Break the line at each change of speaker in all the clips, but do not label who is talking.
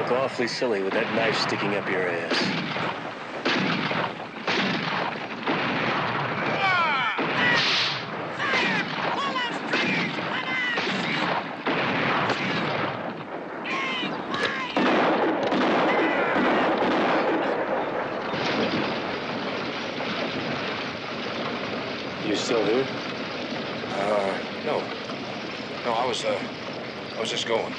look awfully silly with that knife sticking up your ass. You still here?
No. No, I was just going.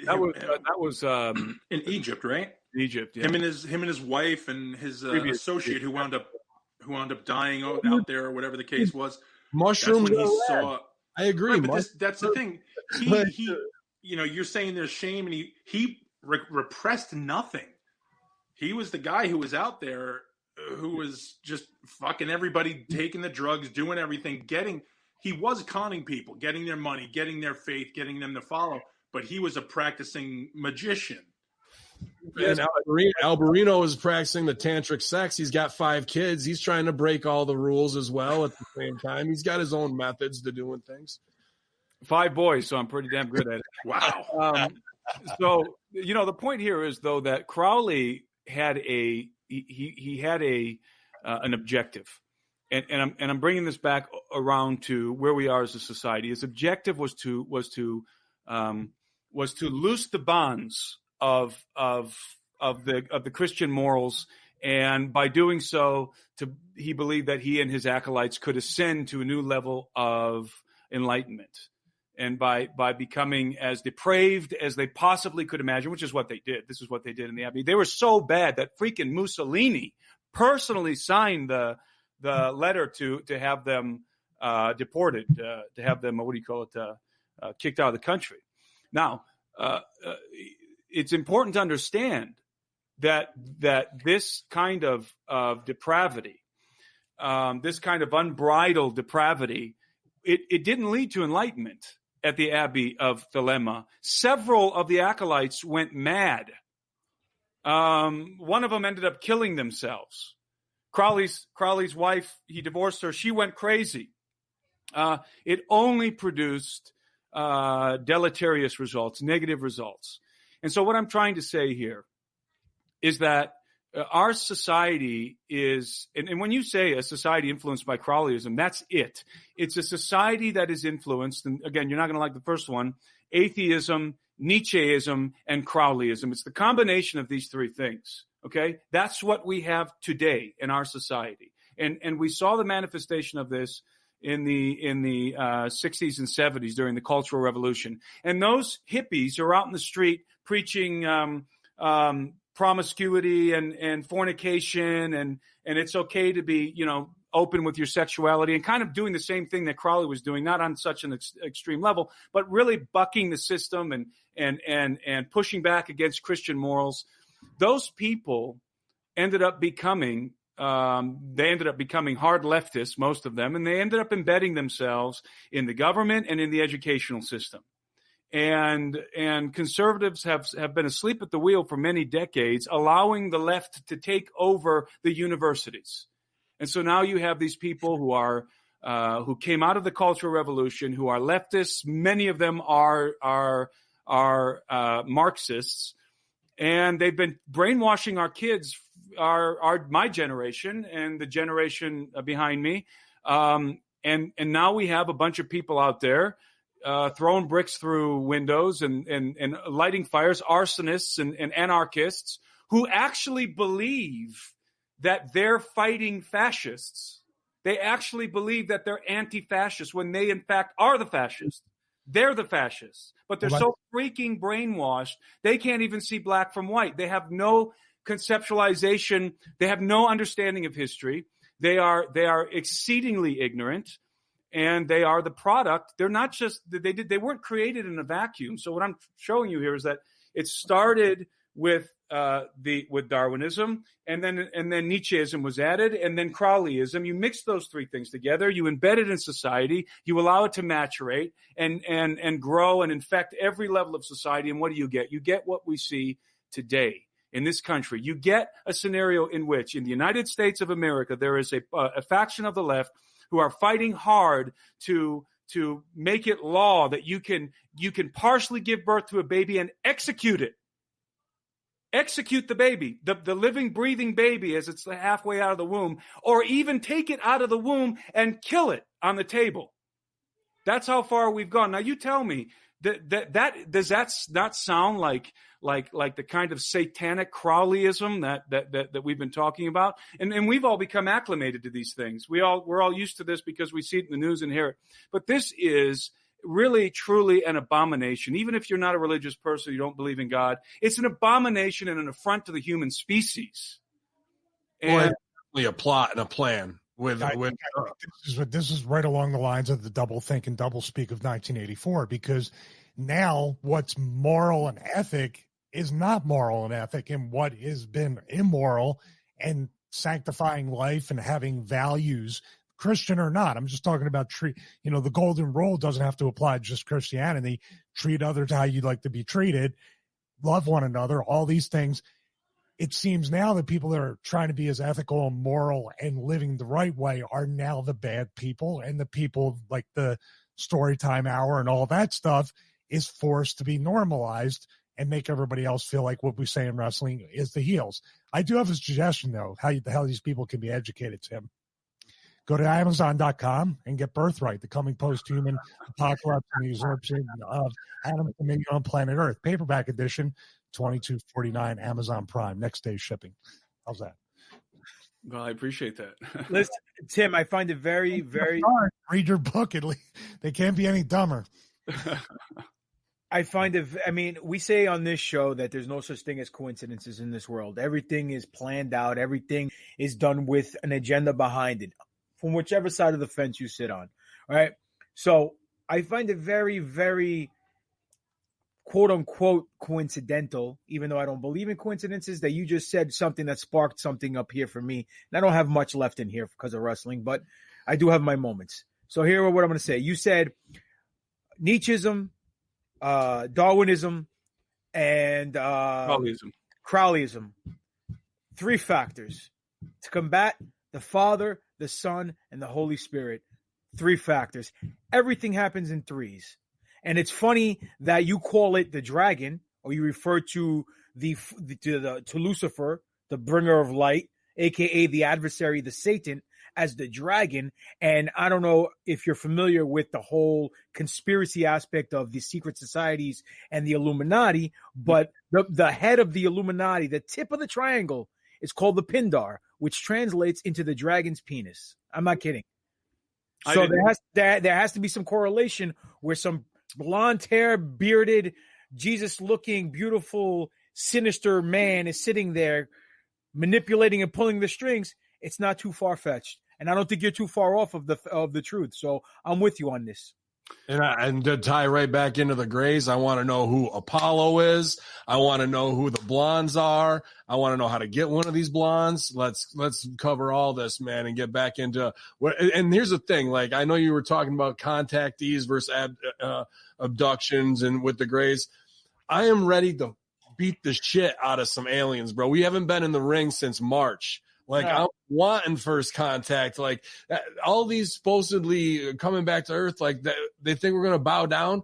That was
in Egypt, right?
Egypt. Yeah.
Him and his wife and his associate who wound up dying out there, or whatever the case was.
Mushrooms.
That's when he saw.
I agree.
Right, but that's the thing. He you're saying there's shame, and he repressed nothing. He was the guy who was out there, who was just fucking everybody, taking the drugs, doing everything, he was conning people, getting their money, getting their faith, getting them to follow, but he was a practicing magician.
And Alberino is practicing the tantric sex. He's got 5 kids. He's trying to break all the rules as well at the same time. He's got his own methods to doing things.
5 boys, so I'm pretty damn good at it.
Wow.
So, the point here is, though, that Crowley had he had an objective, and I'm bringing this back around to where we are as a society. His objective was to loose the bonds of the Christian morals, and by doing so, he believed that he and his acolytes could ascend to a new level of enlightenment. And by becoming as depraved as they possibly could imagine, which is what they did. This is what they did in the Abbey. They were so bad that freaking Mussolini personally signed the letter to have them deported, to have them, kicked out of the country. Now, it's important to understand that this kind of depravity, this kind of unbridled depravity, it didn't lead to enlightenment. At the Abbey of Thelema, several of the acolytes went mad. One of them ended up killing themselves. Crowley's wife, he divorced her. She went crazy. It only produced deleterious results, negative results. And so what I'm trying to say here is that our society is, and when you say a society influenced by Crowleyism, that's it. It's a society that is influenced, and again, you're not going to like the first one, atheism, Nietzscheism, and Crowleyism. It's the combination of these 3 things, okay? That's what we have today in our society. And we saw the manifestation of this in the 60s and 70s during the Cultural Revolution. And those hippies are out in the street preaching promiscuity and fornication, and it's okay to be, open with your sexuality, and kind of doing the same thing that Crowley was doing, not on such an extreme level, but really bucking the system and pushing back against Christian morals. Those people ended up becoming hard leftists, most of them, and they ended up embedding themselves in the government and in the educational system. And conservatives have been asleep at the wheel for many decades, allowing the left to take over the universities. And so now you have these people who came out of the Cultural Revolution, who are leftists. Many of them are Marxists, and they've been brainwashing our kids, my generation and the generation behind me. And now we have a bunch of people out there throwing bricks through windows and lighting fires, arsonists and anarchists who actually believe that they're fighting fascists. They actually believe that they're anti-fascists when they, in fact, are the fascists. They're the fascists. But they're so freaking brainwashed, they can't even see black from white. They have no conceptualization. They have no understanding of history. They are exceedingly ignorant. And they are the product. They're not just they weren't created in a vacuum. So what I'm showing you here is that it started with Darwinism, and then Nietzscheism was added, and then Crowleyism. You mix those 3 things together. You embed it in society. You allow it to maturate and grow and infect every level of society. And what do you get? You get what we see today in this country. You get a scenario in which, in the United States of America, there is a faction of the left who are fighting hard to to make it law that you can partially give birth to a baby and execute it. Execute the baby, the living, breathing baby as it's halfway out of the womb, or even take it out of the womb and kill it on the table. That's how far we've gone. Now, you tell me, that does that not sound like the kind of satanic Crowleyism that we've been talking about? And we've all become acclimated to these things. We're all used to this because we see it in the news and hear it. But this is really, truly an abomination. Even if you're not a religious person, you don't believe in God, it's an abomination and an affront to the human species. And
a plot and a plan
this is right along the lines of the double think and double speak of 1984, because now what's moral and ethic is not moral and ethic, and what has been immoral and sanctifying life and having values, Christian or not. I'm just talking about the golden rule doesn't have to apply to just Christianity. Treat others how you'd like to be treated, love one another, all these things. It seems now that people that are trying to be as ethical and moral and living the right way are now the bad people, and the people like the Storytime Hour and all that stuff is forced to be normalized and make everybody else feel like what we say in wrestling is the heels. I do have a suggestion, though, how the hell these people can be educated, Tim. Go to Amazon.com and get Birthright, the coming post-human apocalypse and the usurpation of Adam Dominion on planet Earth. Paperback edition, $22.49, Amazon Prime, next day shipping. How's that?
Well, I appreciate that.
Listen, Tim, I find it very, very...
Read your book, at least. They can't be any dumber.
I find it, we say on this show that there's no such thing as coincidences in this world. Everything is planned out. Everything is done with an agenda behind it, from whichever side of the fence you sit on. All right. So I find it very, very quote unquote coincidental, even though I don't believe in coincidences, that you just said something that sparked something up here for me. And I don't have much left in here because of wrestling, but I do have my moments. So here are what I'm going to say. You said Nietzscheism, Darwinism, and Crowleyism. 3 factors to combat the Father, the Son, and the Holy Spirit. 3 factors. Everything happens in threes. And it's funny that you call it the dragon, or you refer to to Lucifer, the bringer of light, aka the adversary, the Satan, as the dragon. And I don't know if you're familiar with the whole conspiracy aspect of the secret societies and the Illuminati, but the head of the Illuminati, the tip of the triangle, is called the Pindar, which translates into the dragon's penis. I'm not kidding. So there has to be some correlation where some blonde hair, bearded, Jesus-looking, beautiful, sinister man is sitting there manipulating and pulling the strings. It's not too far-fetched. And I don't think you're too far off of the truth. So I'm with you on this.
And to tie right back into the Grays, I want to know who Apollo is. I want to know who the blondes are. I want to know how to get one of these blondes. Let's cover all this, man, and get back into what. And here's the thing: like, I know you were talking about contactees versus abductions, and with the Grays, I am ready to beat the shit out of some aliens, bro. We haven't been in the ring since March. Like, I'm wanting first contact. Like, all these supposedly coming back to Earth, like, they think we're going to bow down.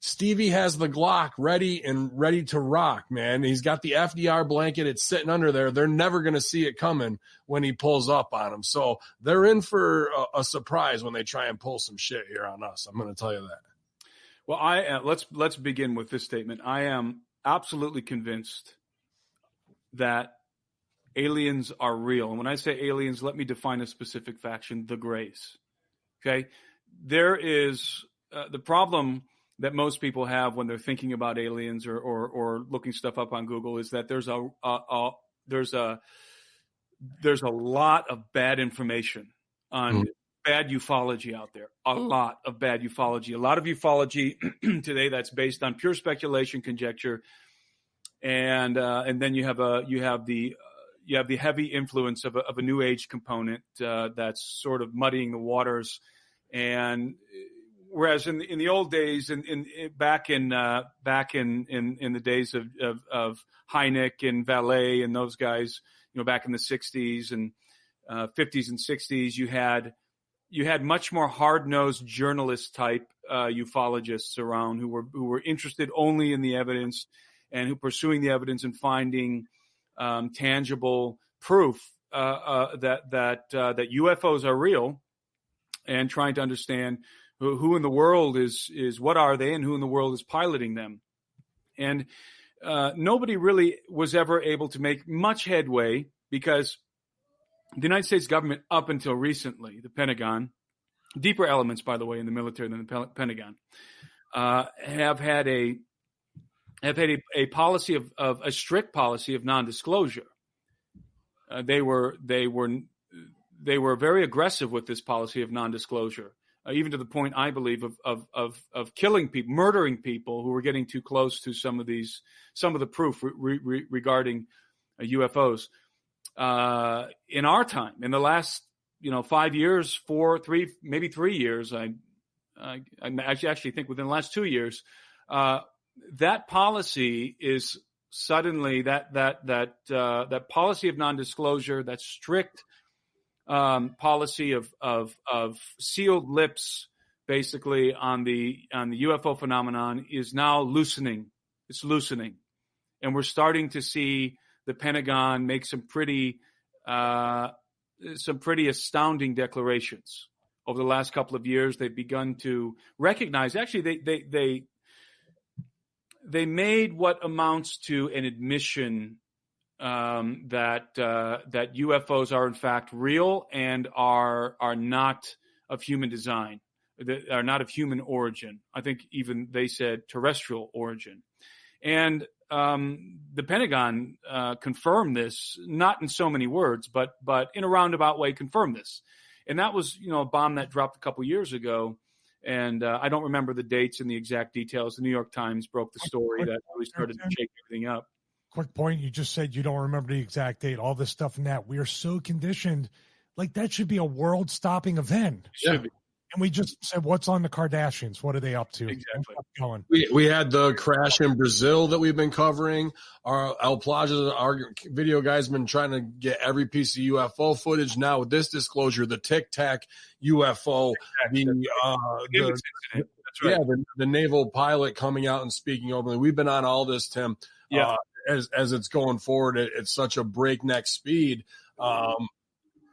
Stevie has the Glock ready to rock, man. He's got the FDR blanket. It's sitting under there. They're never going to see it coming when he pulls up on them. So they're in for a surprise when they try and pull some shit here on us. I'm going to tell you that.
Well, let's begin with this statement. I am absolutely convinced that aliens are real. And when I say aliens, let me define a specific faction, the Greys. Okay? There is the problem that most people have when they're thinking about aliens or looking stuff up on Google is that there's a lot of bad information on bad ufology out there. A lot of bad ufology. A lot of ufology today that's based on pure speculation, conjecture, and then you have the heavy influence of a new age component that's sort of muddying the waters. And whereas in the old days, back in the days of Hynek and Valet and those guys, back in the 60s and 50s and 60s, you had you had much more hard-nosed journalist type ufologists around who were interested only in the evidence and who pursuing the evidence and finding tangible proof that UFOs are real, and trying to understand who in the world is what are they, and who in the world is piloting them. And nobody really was ever able to make much headway, because the United States government, up until recently, the Pentagon, deeper elements, by the way, in the military than the Pentagon, have had a policy of a strict policy of non-disclosure. They were very aggressive with this policy of non-disclosure, even to the point, I believe, of killing people, murdering people who were getting too close to some of the proof regarding UFOs. In our time, in the last 5 years, 3 years, I actually think within the last 2 years, that policy is suddenly that policy of non-disclosure, that strict policy of sealed lips, basically on the UFO phenomenon, is now loosening. It's loosening, and we're starting to see the Pentagon make some pretty astounding declarations over the last couple of years. They've begun to recognize. Actually, they made what amounts to an admission that UFOs are in fact real and are not of human design, that are not of human origin. I think even they said terrestrial origin. And the Pentagon confirmed this, not in so many words, but in a roundabout way confirmed this. And that was, a bomb that dropped a couple years ago. And I don't remember the dates and the exact details. The New York Times broke the story that really started to shake everything up.
Quick point. You just said you don't remember the exact date, all this stuff and that. We are so conditioned. Like, that should be a world-stopping event.
It should be.
And we just said, what's on the Kardashians? What are they up to?
Exactly.
Going.
We had the crash in Brazil that we've been covering. Our El Plaza, our video guy's been trying to get every piece of UFO footage. Now with this disclosure, the Tic Tac UFO,
That's right.
the naval pilot coming out and speaking openly. We've been on all this, Tim.
Yeah.
As it's going forward, it's such a breakneck speed.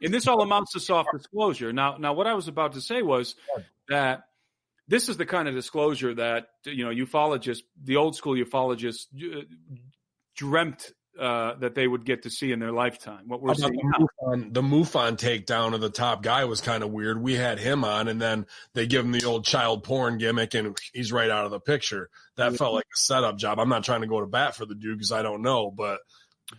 And this all amounts to soft disclosure. Now, what I was about to say was that this is the kind of disclosure that ufologists, the old school ufologists, dreamt that they would get to see in their lifetime. What we're seeing now.
The MUFON takedown of the top guy was kind of weird. We had him on, and then they give him the old child porn gimmick, and he's right out of the picture. That felt like a setup job. I'm not trying to go to bat for the dude because I don't know, but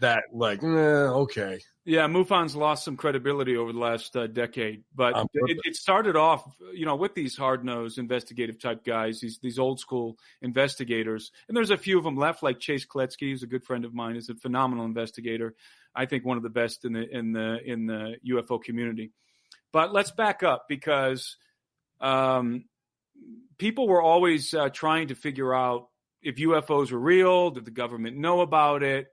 that, okay.
Yeah, MUFON's lost some credibility over the last decade, but it started off, with these hard-nosed investigative type guys, these old school investigators, and there's a few of them left, like Chase Kletsky, who's a good friend of mine, is a phenomenal investigator. I think one of the best in the UFO community. But let's back up, because people were always trying to figure out if UFOs were real. Did the government know about it?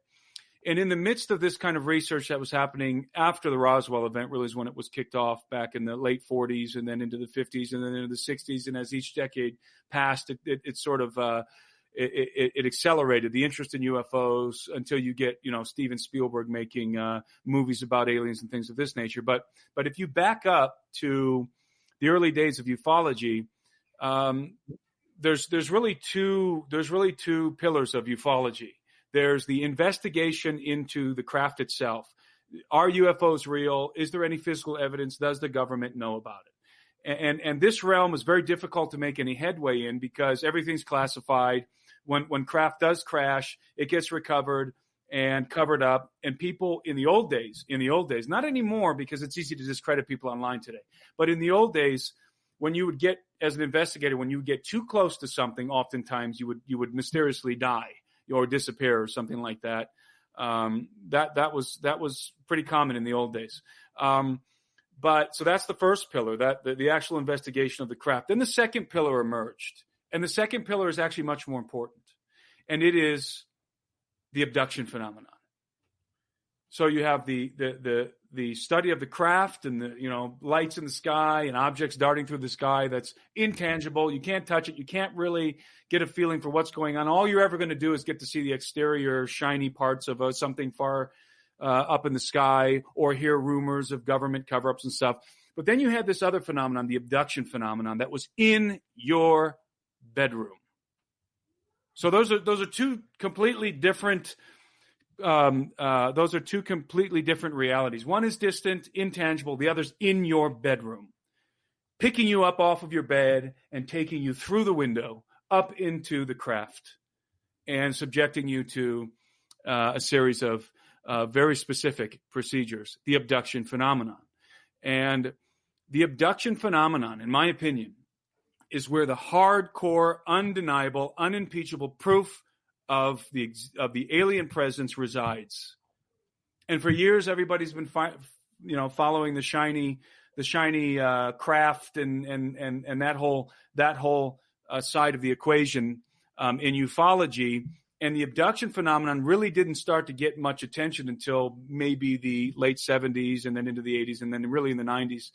And in the midst of this kind of research that was happening after the Roswell event, really is when it was kicked off back in the late 40s and then into the 50s and then into the 60s. And as each decade passed, it sort of it accelerated the interest in UFOs until you get, Steven Spielberg making movies about aliens and things of this nature. But if you back up to the early days of ufology, there's really two pillars of ufology. There's the investigation into the craft itself. Are UFOs real? Is there any physical evidence? Does the government know about it? And this realm is very difficult to make any headway in because everything's classified. When craft does crash, it gets recovered and covered up. And people in the old days, not anymore because it's easy to discredit people online today, but in the old days, when you would get, as an investigator, when you would get too close to something, oftentimes you would mysteriously die or disappear or something like that. That was pretty common in the old days. But so that's the first pillar, that the actual investigation of the craft. Then the second pillar emerged, and the second pillar is actually much more important, and it is the abduction phenomenon. So you have the study of the craft and the lights in the sky and objects darting through the sky that's intangible. You can't touch it. You can't really get a feeling for what's going on. All you're ever going to do is get to see the exterior shiny parts of something far up in the sky, or hear rumors of government cover-ups and stuff. But then you had this other phenomenon, the abduction phenomenon, that was in your bedroom. So those are two completely different. Those are two completely different realities. One is distant, intangible. The other's in your bedroom, picking you up off of your bed and taking you through the window up into the craft and subjecting you to a series of very specific procedures, the abduction phenomenon. And the abduction phenomenon, in my opinion, is where the hardcore, undeniable, unimpeachable proof of the alien presence resides. And for years, everybody's been following the shiny craft and that whole side of the equation in ufology. And the abduction phenomenon really didn't start to get much attention until maybe the late 70s and then into the 80s, and then really in the 90s,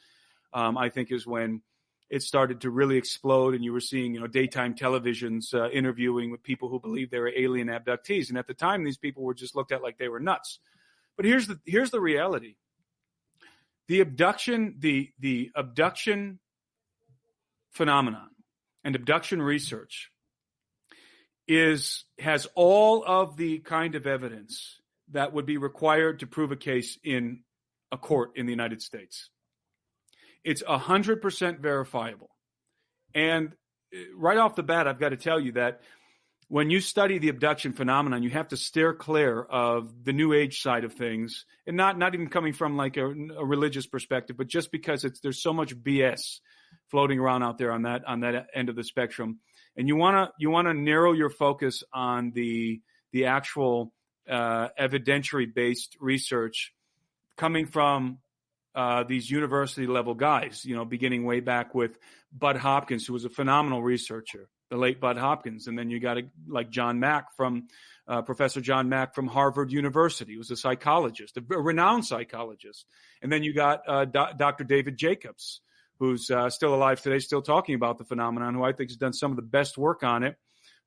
I think, is when it started to really explode, and you were seeing, daytime televisions interviewing with people who believed they were alien abductees. And at the time, these people were just looked at like they were nuts. But here's the reality: the abduction phenomenon and abduction research has all of the kind of evidence that would be required to prove a case in a court in the United States. It's 100% verifiable. And right off the bat, I've got to tell you that when you study the abduction phenomenon, you have to steer clear of the New Age side of things, and not even coming from like a religious perspective, but just because there's so much BS floating around out there on that end of the spectrum. And you want to narrow your focus on the actual evidentiary-based research coming from these university level guys, beginning way back with Bud Hopkins, who was a phenomenal researcher, the late Bud Hopkins. And then you got like John Mack Professor John Mack from Harvard University, who was a psychologist, a renowned psychologist. And then you got Dr. David Jacobs, who's still alive today, still talking about the phenomenon, who I think has done some of the best work on it,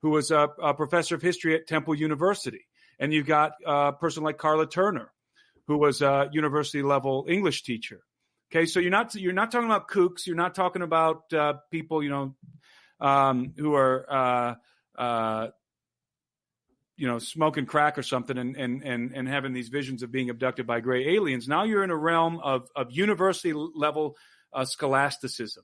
who was a professor of history at Temple University. And you got a person like Carla Turner, who was a university-level English teacher. Okay, so you're not talking about kooks. You're not talking about people, who are smoking crack or something and having these visions of being abducted by gray aliens. Now you're in a realm of university-level scholasticism.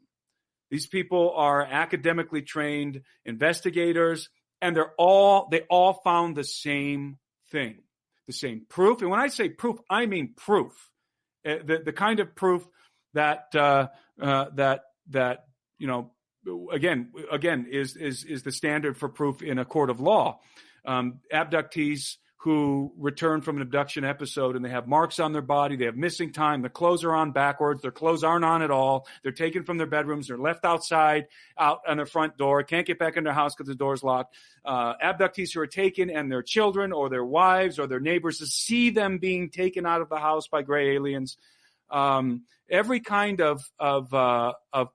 These people are academically trained investigators, and they all found the same thing. The same proof. And when I say proof, I mean proof. The kind of proof that again is the standard for proof in a court of law. Abductees who return from an abduction episode and they have marks on their body, they have missing time, their clothes are on backwards, their clothes aren't on at all, they're taken from their bedrooms, they're left outside, out on their front door, can't get back in their house because the door's locked. Abductees who are taken and their children or their wives or their neighbors see them being taken out of the house by gray aliens. Every kind of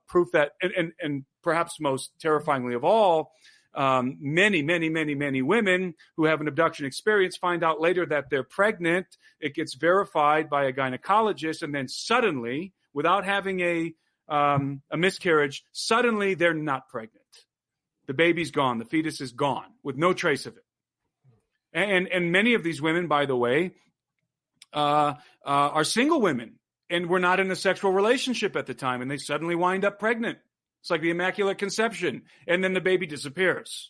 proof that, and perhaps most terrifyingly of all, many women who have an abduction experience find out later that they're pregnant. It gets verified by a gynecologist, and then suddenly, without having a miscarriage, suddenly they're not pregnant. The baby's gone. The fetus is gone with no trace of it. And many of these women, by the way, are single women and were not in a sexual relationship at the time, and they suddenly wind up pregnant. It's like the Immaculate Conception, and then the baby disappears.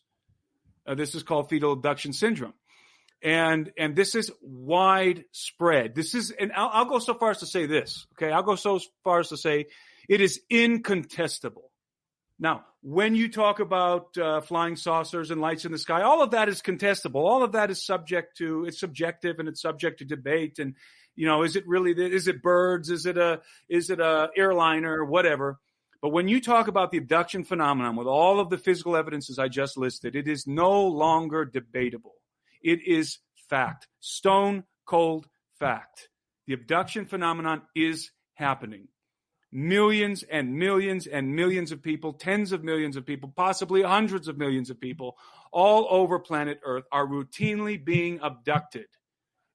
This is called fetal abduction syndrome, and this is widespread. This is, and I'll go so far as to say this. Okay, I'll go so far as to say it is incontestable. Now, when you talk about flying saucers and lights in the sky, all of that is contestable. All of that is it's subjective, and it's subject to debate. And is it birds? Is it a airliner? Whatever. But when you talk about the abduction phenomenon with all of the physical evidences I just listed, it is no longer debatable. It is fact, stone cold fact. fact. The abduction phenomenon is happening. Millions and millions and millions of people, tens of millions of people, possibly hundreds of millions of people all over planet Earth are routinely being abducted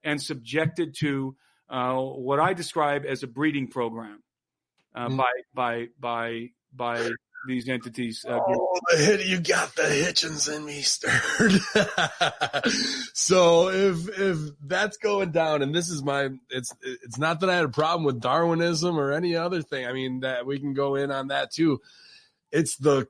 and subjected to what I describe as a breeding program by these entities.
You got the Hitchens in me stirred. So if that's going down, and this is it's not that I had a problem with Darwinism or any other thing. I mean, that we can go in on that too. It's the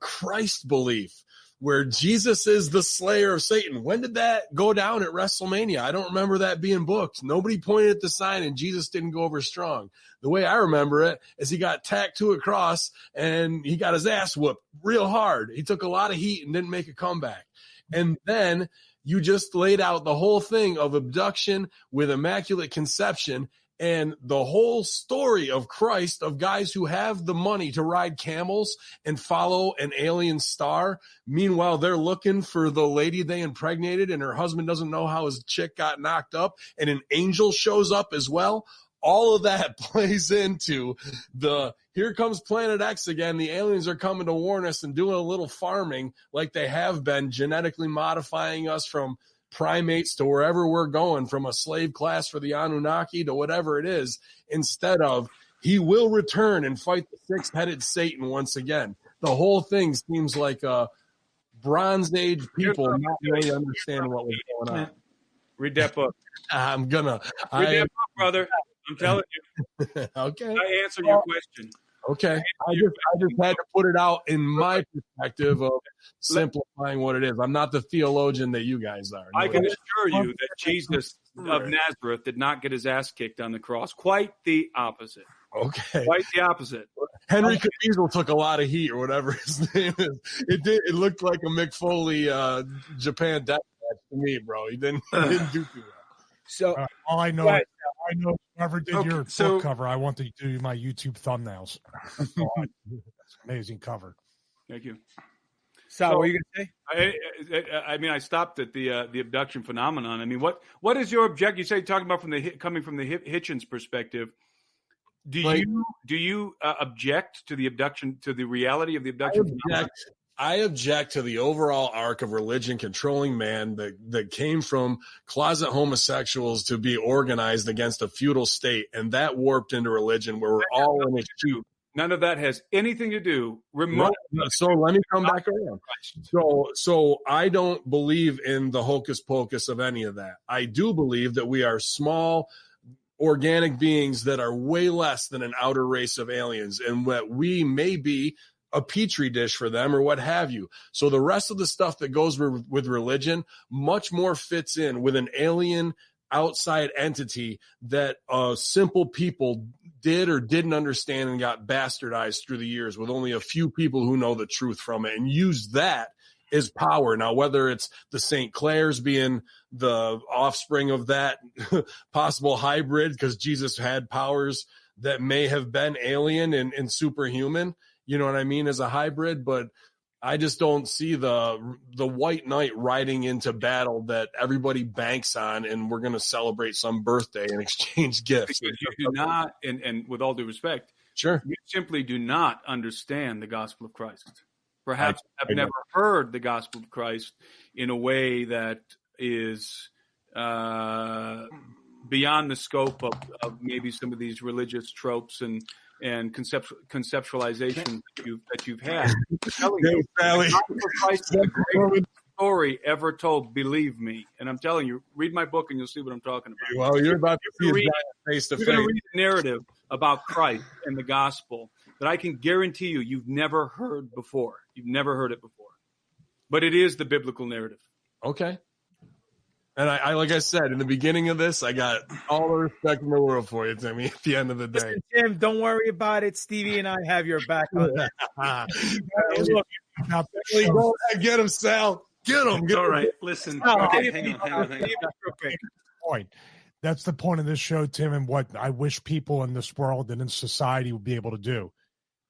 Christ belief, where Jesus is the slayer of Satan. When did that go down at WrestleMania? I don't remember that being booked. Nobody pointed at the sign and Jesus didn't go over strong. The way I remember it is he got tacked to a cross and he got his ass whooped real hard. He took a lot of heat and didn't make a comeback. And then you just laid out the whole thing of abduction with immaculate conception and the whole story of Christ, of guys who have the money to ride camels and follow an alien star. Meanwhile, they're looking for the lady they impregnated and her husband doesn't know how his chick got knocked up and an angel shows up as well. All of that plays into the here comes Planet X again. The aliens are coming to warn us and doing a little farming like they have been, genetically modifying us from primates to wherever we're going, from a slave class for the Anunnaki to whatever it is, instead of he will return and fight the six-headed Satan once again. The whole thing seems like Bronze Age people not really understanding what was going on.
Read that book.
I'm gonna.
Read that book, brother. I'm telling you.
Okay.
I answered your question.
Okay. I just had to put it out in my perspective of simplifying what it is. I'm not the theologian that you guys are.
I can assure you that Jesus of Nazareth did not get his ass kicked on the cross. Quite the opposite.
Okay.
Quite the opposite.
Henry Cavill took a lot of heat, or whatever his name is. It looked like a Mick Foley Japan death match to me, bro. He didn't do too well.
So
all I know whoever did your book cover, I want to do my YouTube thumbnails. That's an amazing cover.
Thank you.
So what were you going to
say? I mean, I stopped at the abduction phenomenon. I mean, what is your object? You say talking about coming from the Hitchens perspective. Do you object to the abduction, to the reality of the abduction?
I object to the overall arc of religion controlling man that came from closet homosexuals to be organized against a feudal state, and that warped into religion where we're all in a shoot.
None of that has anything to do
So let me come back around. So I don't believe in the hocus pocus of any of that. I do believe that we are small organic beings that are way less than an outer race of aliens, and that we may be a petri dish for them or what have you. So the rest of the stuff that goes with religion much more fits in with an alien outside entity that simple people did or didn't understand and got bastardized through the years with only a few people who know the truth from it and use that as power. Now, whether it's the St. Clairs being the offspring of that possible hybrid because Jesus had powers that may have been alien and superhuman, you know what I mean, as a hybrid, but I just don't see the white knight riding into battle that everybody banks on, and we're going to celebrate some birthday and exchange gifts.
Because you do not, and with all due respect,
sure,
you simply do not understand the gospel of Christ. Perhaps I've never heard the gospel of Christ in a way that is beyond the scope of maybe some of these religious tropes and conceptualization that you've had. The gospel of Christ is the greatest story ever told. Believe me, and I'm telling you, read my book and you'll see what I'm talking about.
Well, you're about to see it face to face.
You're going to read a narrative about Christ and the gospel that I can guarantee you've never heard before. You've never heard it before, but it is the biblical narrative.
Okay. And I like I said, in the beginning of this, I got all the respect in the world for you, Timmy, at the end of the day.
Listen, Tim, don't worry about it. Stevie and I have your back on that.
Look, now,
go ahead, get him, Sal. Get him.
All right. Listen. Okay, hang on.
Point. That's the point of this show, Tim, and what I wish people in this world and in society would be able to do.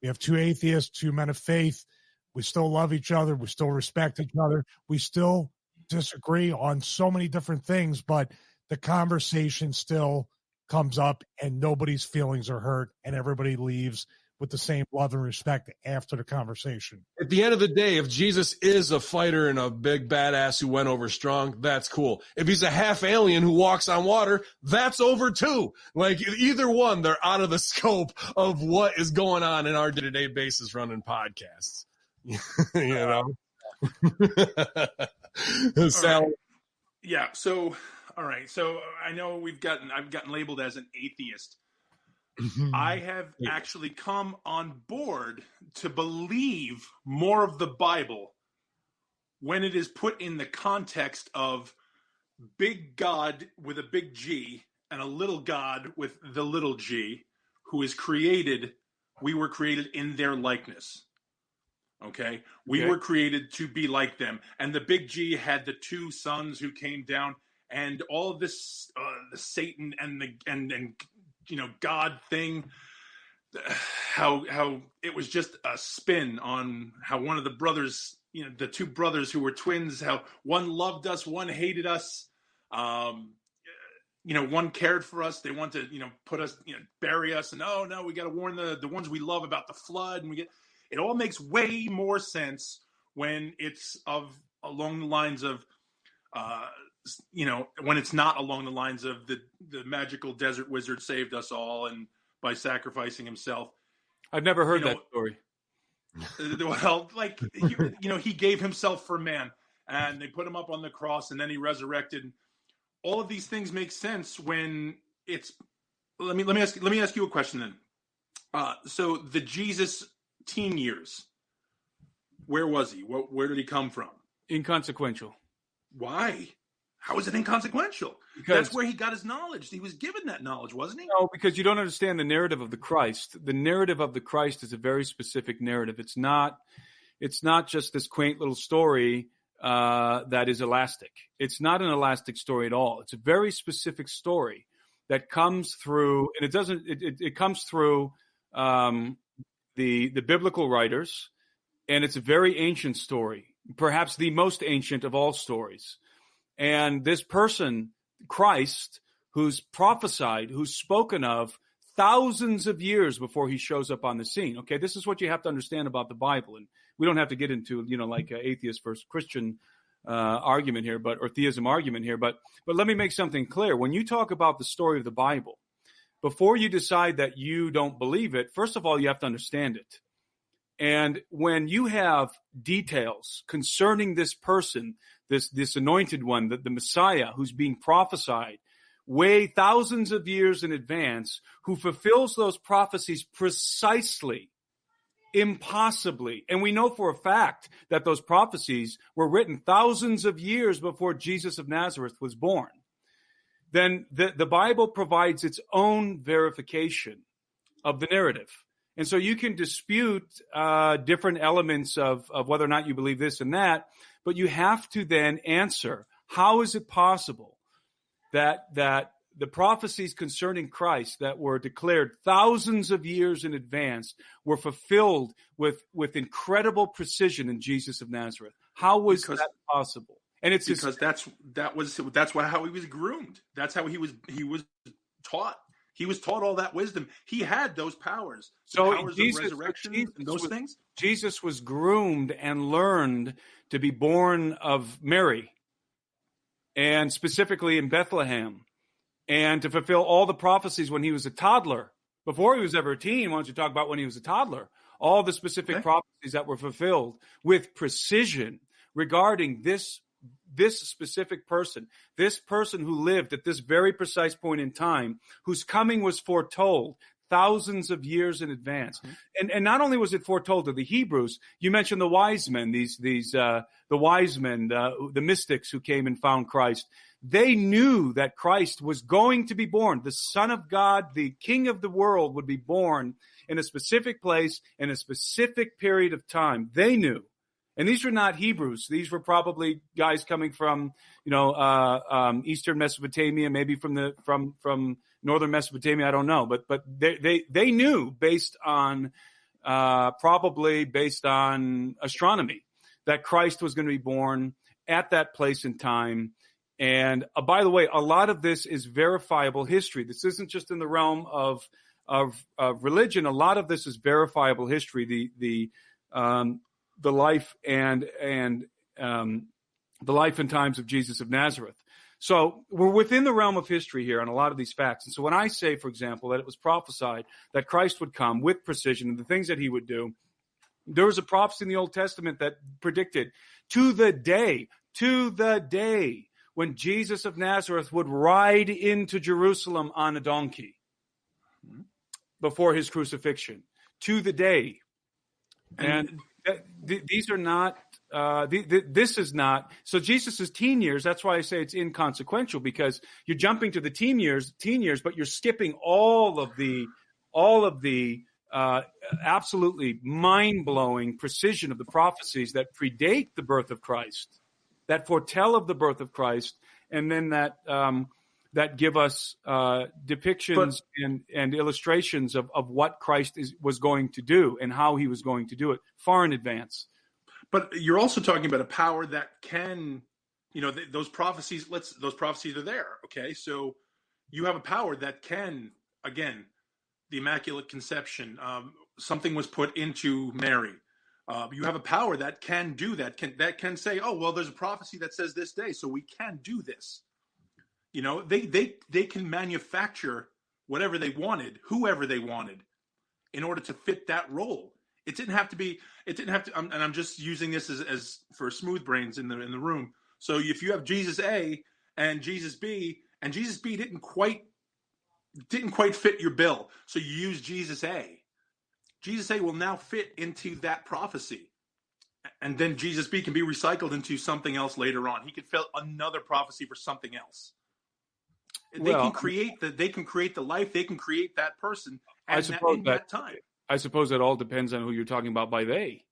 We have two atheists, two men of faith. We still love each other. We still respect each other. We still disagree on so many different things, but the conversation still comes up and nobody's feelings are hurt and everybody leaves with the same love and respect after the conversation.
At the end of the day, if Jesus is a fighter and a big badass who went over strong, that's cool. If he's a half alien who walks on water, that's over too. Like either one, they're out of the scope of what is going on in our day-to-day basis running podcasts. You know? Sal.
Right. Yeah. So, all right. So I know I've gotten labeled as an atheist. I have actually come on board to believe more of the Bible when it is put in the context of big God with a big G and a little God with the little g, who is created. We were created in their likeness. Okay? We were created to be like them. And the big G had the two sons who came down, and all of this, the Satan and God thing, how it was just a spin on how one of the brothers, the two brothers who were twins, how one loved us, one hated us. One cared for us. They want to, put us, bury us. And oh no, we got to warn the ones we love about the flood. And it all makes way more sense when it's along the lines of, when it's not along the lines of the magical desert wizard saved us all and by sacrificing himself.
I've never heard that story.
Well, like, he gave himself for man, and they put him up on the cross, and then he resurrected. All of these things make sense when it's. Let me ask you a question then. So the Jesus teen years, where was he? Where did he come from?
Inconsequential.
Why? How is it inconsequential? Because that's where he got his knowledge. He was given that knowledge, wasn't he?
No, because you don't understand the narrative of the Christ. The narrative of the Christ is a very specific narrative. It's not just this quaint little story that is elastic. It's not an elastic story at all. It's a very specific story that comes through, and it comes through the biblical writers, and it's a very ancient story, perhaps the most ancient of all stories. And this person, Christ, who's prophesied, who's spoken of thousands of years before he shows up on the scene. Okay, this is what you have to understand about the Bible. And we don't have to get into, like an atheist versus Christian argument here, or theism argument here. But let me make something clear. When you talk about the story of the Bible, before you decide that you don't believe it, first of all, you have to understand it. And when you have details concerning this person, this anointed one, the Messiah who's being prophesied way thousands of years in advance, who fulfills those prophecies precisely, impossibly. And we know for a fact that those prophecies were written thousands of years before Jesus of Nazareth was born. Then the Bible provides its own verification of the narrative. And so you can dispute different elements of whether or not you believe this and that, but you have to then answer, how is it possible that the prophecies concerning Christ that were declared thousands of years in advance were fulfilled with incredible precision in Jesus of Nazareth? How was that possible? And it's
because that's how he was groomed. That's how he was taught. He was taught all that wisdom. He had those powers.
So
powers
Jesus,
of resurrection and those things.
Jesus was groomed and learned to be born of Mary, and specifically in Bethlehem, and to fulfill all the prophecies when he was a toddler. Before he was ever a teen, why don't you talk about when he was a toddler? All the specific prophecies that were fulfilled with precision regarding this specific person, this person who lived at this very precise point in time, whose coming was foretold thousands of years in advance. Mm-hmm. And not only was it foretold to the Hebrews, you mentioned the wise men, the wise men, the mystics who came and found Christ. They knew that Christ was going to be born. The Son of God, the King of the world, would be born in a specific place in a specific period of time. They knew. And these were not Hebrews. These were probably guys coming from, Eastern Mesopotamia, maybe from Northern Mesopotamia. I don't know, but they knew based on astronomy that Christ was going to be born at that place and time And by the way, a lot of this is verifiable history. This isn't just in the realm of religion. A lot of this is verifiable history. The life and the life and times of Jesus of Nazareth. So we're within the realm of history here on a lot of these facts. And so when I say, for example, that it was prophesied that Christ would come with precision and the things that he would do, there was a prophecy in the Old Testament that predicted to the day when Jesus of Nazareth would ride into Jerusalem on a donkey before his crucifixion, to the day. And these are not, this is not, so Jesus' teen years, that's why I say it's inconsequential, because you're jumping to the teen years, but you're skipping all of the absolutely mind-blowing precision of the prophecies that predate the birth of Christ, that foretell of the birth of Christ, and then that give us depictions and illustrations of what Christ was going to do and how he was going to do it far in advance.
But you're also talking about a power that can, those prophecies. Those prophecies are there. Okay, so you have a power that can, again, the Immaculate Conception. Something was put into Mary. You have a power that can do that. Can say, oh well, there's a prophecy that says this day, so we can do this. They can manufacture whatever they wanted, whoever they wanted, in order to fit that role. It didn't have to. And I'm just using this as for smooth brains in the room. So if you have Jesus A and Jesus B, and Jesus B didn't quite fit your bill, so you use Jesus A. Jesus A will now fit into that prophecy, and then Jesus B can be recycled into something else later on. He could fill another prophecy for something else. They can create the life. They can create that person in that time.
I suppose that all depends on who you're talking about by they.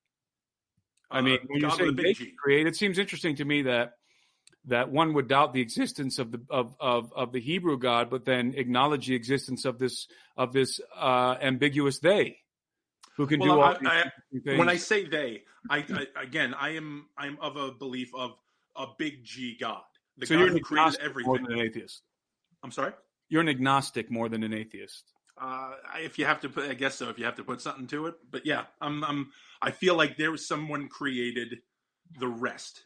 I mean, when you say they can create, it seems interesting to me that one would doubt the existence of the Hebrew God, but then acknowledge the existence of this ambiguous they, who can do all these things.
When I say they, I'm of a belief of a big G God, the God who created everything.
More than an atheist.
I'm sorry?
You're an agnostic more than an atheist.
If you have to put, I guess so. If you have to put something to it, but yeah, I feel like there was someone created the rest.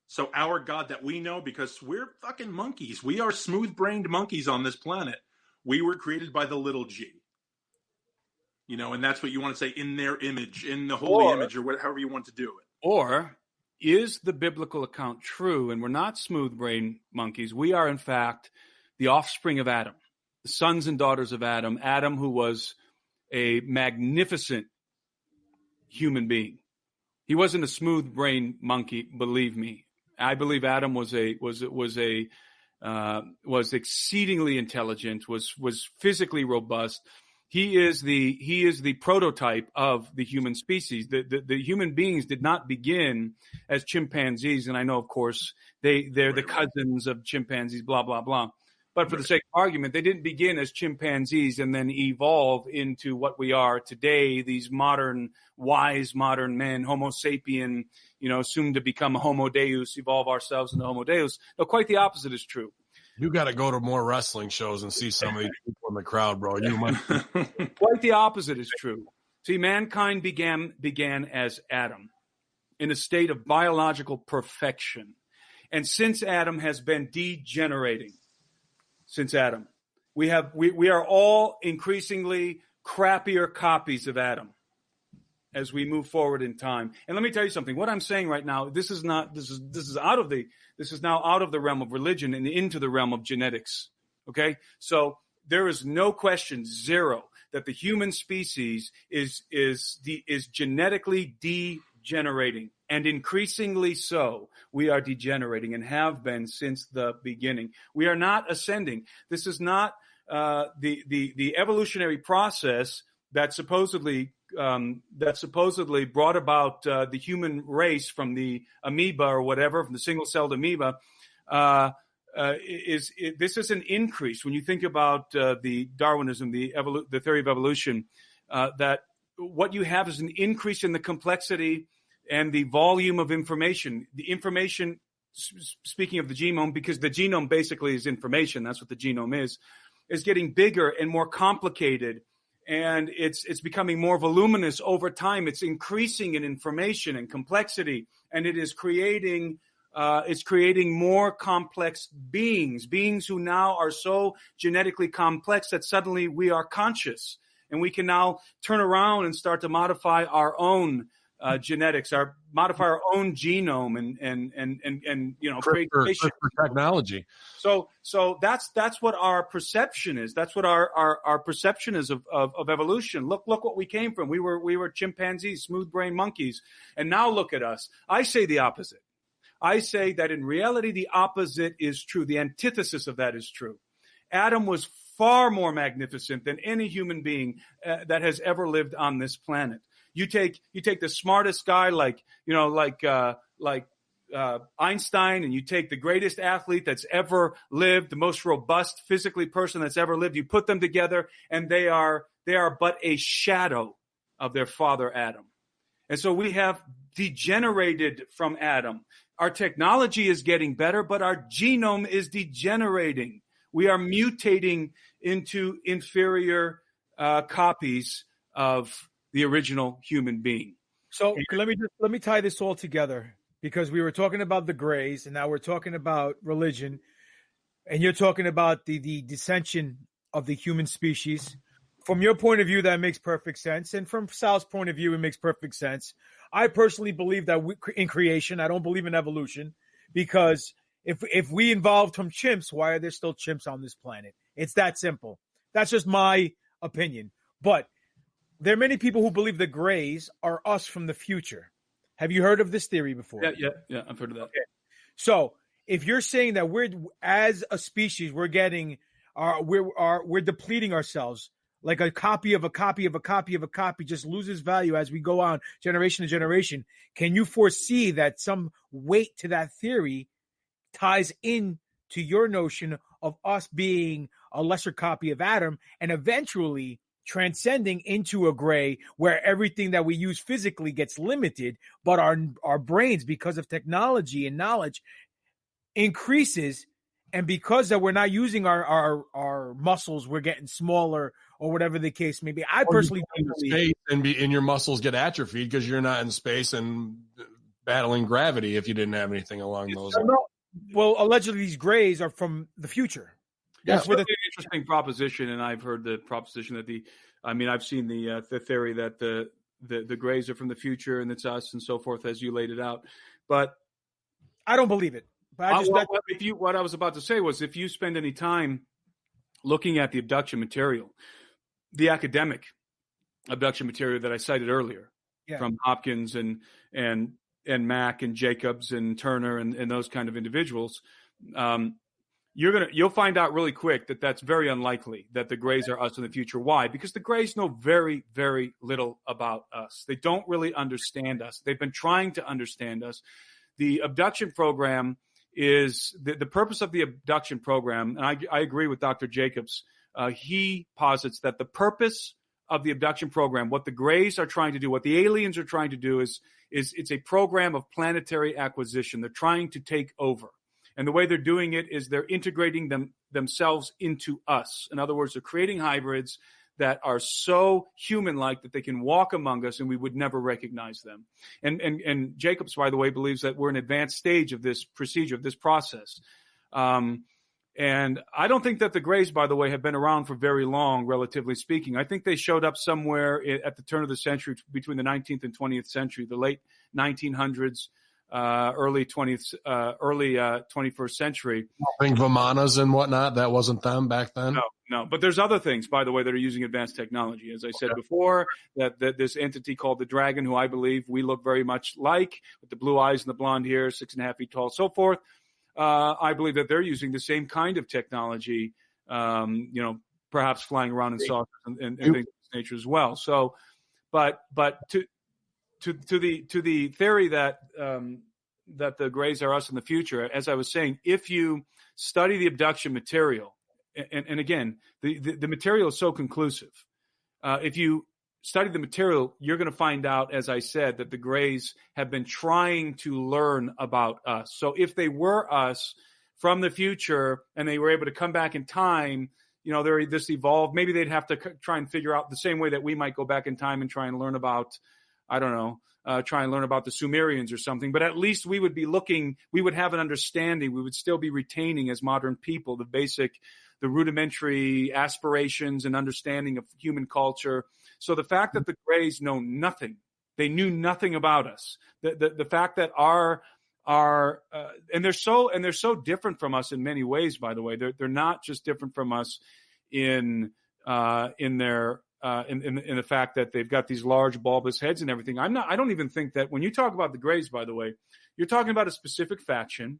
So our God that we know, because we're fucking monkeys, we are smooth-brained monkeys on this planet. We were created by the little G. And that's what you want to say, in their image, in the holy image, or however you want to do it.
Or is the biblical account true? And we're not smooth-brained monkeys. We are, in fact, the offspring of Adam, the sons and daughters of Adam. Adam, who was a magnificent human being. He wasn't a smooth-brained monkey, believe me. I believe Adam was exceedingly intelligent, was physically robust. He is the prototype of the human species. The human beings did not begin as chimpanzees, and I know, of course, they're the cousins of chimpanzees, blah blah blah. But for the sake of argument, they didn't begin as chimpanzees and then evolve into what we are today, these wise modern men, Homo sapien, soon to become Homo Deus, evolve ourselves into Homo Deus. No, quite the opposite is true.
You got to go to more wrestling shows and see some of these people in the crowd, bro. You might.
Quite the opposite is true. See, mankind began as Adam in a state of biological perfection. And since Adam has been degenerating, we are all increasingly crappier copies of Adam as we move forward in time. And let me tell you something. What I'm saying right now, this is now out of the realm of religion and into the realm of genetics. Okay? So there is no question, zero, that the human species is genetically degenerating, and increasingly so. We are degenerating and have been since the beginning. We are not ascending. This is not the evolutionary process that supposedly brought about the human race from the amoeba or whatever, from the single-celled amoeba. This is an increase when you think about the Darwinism, the theory of evolution. That what you have is an increase in the complexity and the volume of information. The information speaking of the genome, because the genome basically is information. That's what the genome is getting bigger and more complicated. And it's becoming more voluminous over time. It's increasing in information and complexity, and it is creating more complex beings who now are so genetically complex that suddenly we are conscious, and we can now turn around and start to modify our own genetics, modify our own genome, and create
for technology.
So that's what our perception is. That's what our perception is of evolution. Look what we came from. We were chimpanzees, smooth brain monkeys, and now look at us. I say the opposite. I say that in reality the opposite is true. The antithesis of that is true. Adam was far more magnificent than any human being that has ever lived on this planet. You take the smartest guy like Einstein, and you take the greatest athlete that's ever lived, the most robust physically person that's ever lived. You put them together, and they are but a shadow of their father Adam. And so we have degenerated from Adam. Our technology is getting better, but our genome is degenerating. We are mutating into inferior copies of the original human being.
So let me tie this all together, because we were talking about the Greys, and now we're talking about religion, and you're talking about the dissension of the human species. From your point of view, that makes perfect sense, and from Sal's point of view, it makes perfect sense. I personally believe that in creation. I don't believe in evolution, because if we evolved from chimps, why are there still chimps on this planet? It's that simple. That's just my opinion. But there are many people who believe the Greys are us from the future. Have you heard of this theory before?
Yeah, I've heard of that.
Okay. So if you're saying that we're, as a species, we're getting, we're depleting ourselves, like a copy of a copy of a copy of a copy just loses value as we go on generation to generation, can you foresee that some weight to that theory ties in to your notion of us being a lesser copy of Adam and eventually transcending into a Grey, where everything that we use physically gets limited, but our brains, because of technology and knowledge, increases, and because that we're not using our muscles, we're getting smaller, or whatever the case may be. I personally don't believe
and your muscles get atrophied because you're not in space and battling gravity if you didn't have anything along those lines.
Well, allegedly these Greys are from the future.
That's really an interesting proposition, and I've heard the proposition that I've seen the theory that the Greys are from the future and it's us and so forth, as you laid it out. But
I don't believe it. But
what I was about to say was, if you spend any time looking at the abduction material, the academic abduction material that I cited earlier, from Hopkins and Mack and Jacobs and Turner and those kind of individuals, you'll find out really quick that that's very unlikely that the Greys are us in the future. Why? Because the Greys know very, very little about us. They don't really understand us. They've been trying to understand us. The abduction program is the purpose of the abduction program. And I agree with Dr. Jacobs. He posits that the purpose of the abduction program, what the Greys are trying to do, what the aliens are trying to do is it's a program of planetary acquisition. They're trying to take over. And the way they're doing it is they're integrating themselves into us. In other words, they're creating hybrids that are so human-like that they can walk among us and we would never recognize them. And Jacobs, by the way, believes that we're in an advanced stage of this procedure, of this process. And I don't think that the Greys, by the way, have been around for very long, relatively speaking. I think they showed up somewhere at the turn of the century, between the 19th and 20th century, the late 1900s, early 21st century.
I think Vimanas and whatnot, that wasn't them back then?
No. But there's other things, by the way, that are using advanced technology. As I said before, that this entity called the Dragon, who I believe we look very much like, with the blue eyes and the blonde hair, 6.5 feet tall, so forth. I believe that they're using the same kind of technology, perhaps flying around in saucers and things of this nature as well. So, but to the theory that the Greys are us in the future, as I was saying, if you study the abduction material, and again, the material is so conclusive. If you study the material, you're going to find out, as I said, that the Greys have been trying to learn about us. So if they were us from the future and they were able to come back in time, they're this evolved, maybe they'd have to try and figure out the same way that we might go back in time and try and learn about, I don't know, try and learn about the Sumerians or something. But at least we would be looking, we would have an understanding, we would still be retaining as modern people the rudimentary aspirations and understanding of human culture. So the fact that the Greys know nothing, they knew nothing about us. The fact that and they're so different from us in many ways. By the way, they're not just different from us in the fact that they've got these large bulbous heads and everything. I don't even think that when you talk about the Greys, by the way, you're talking about a specific faction.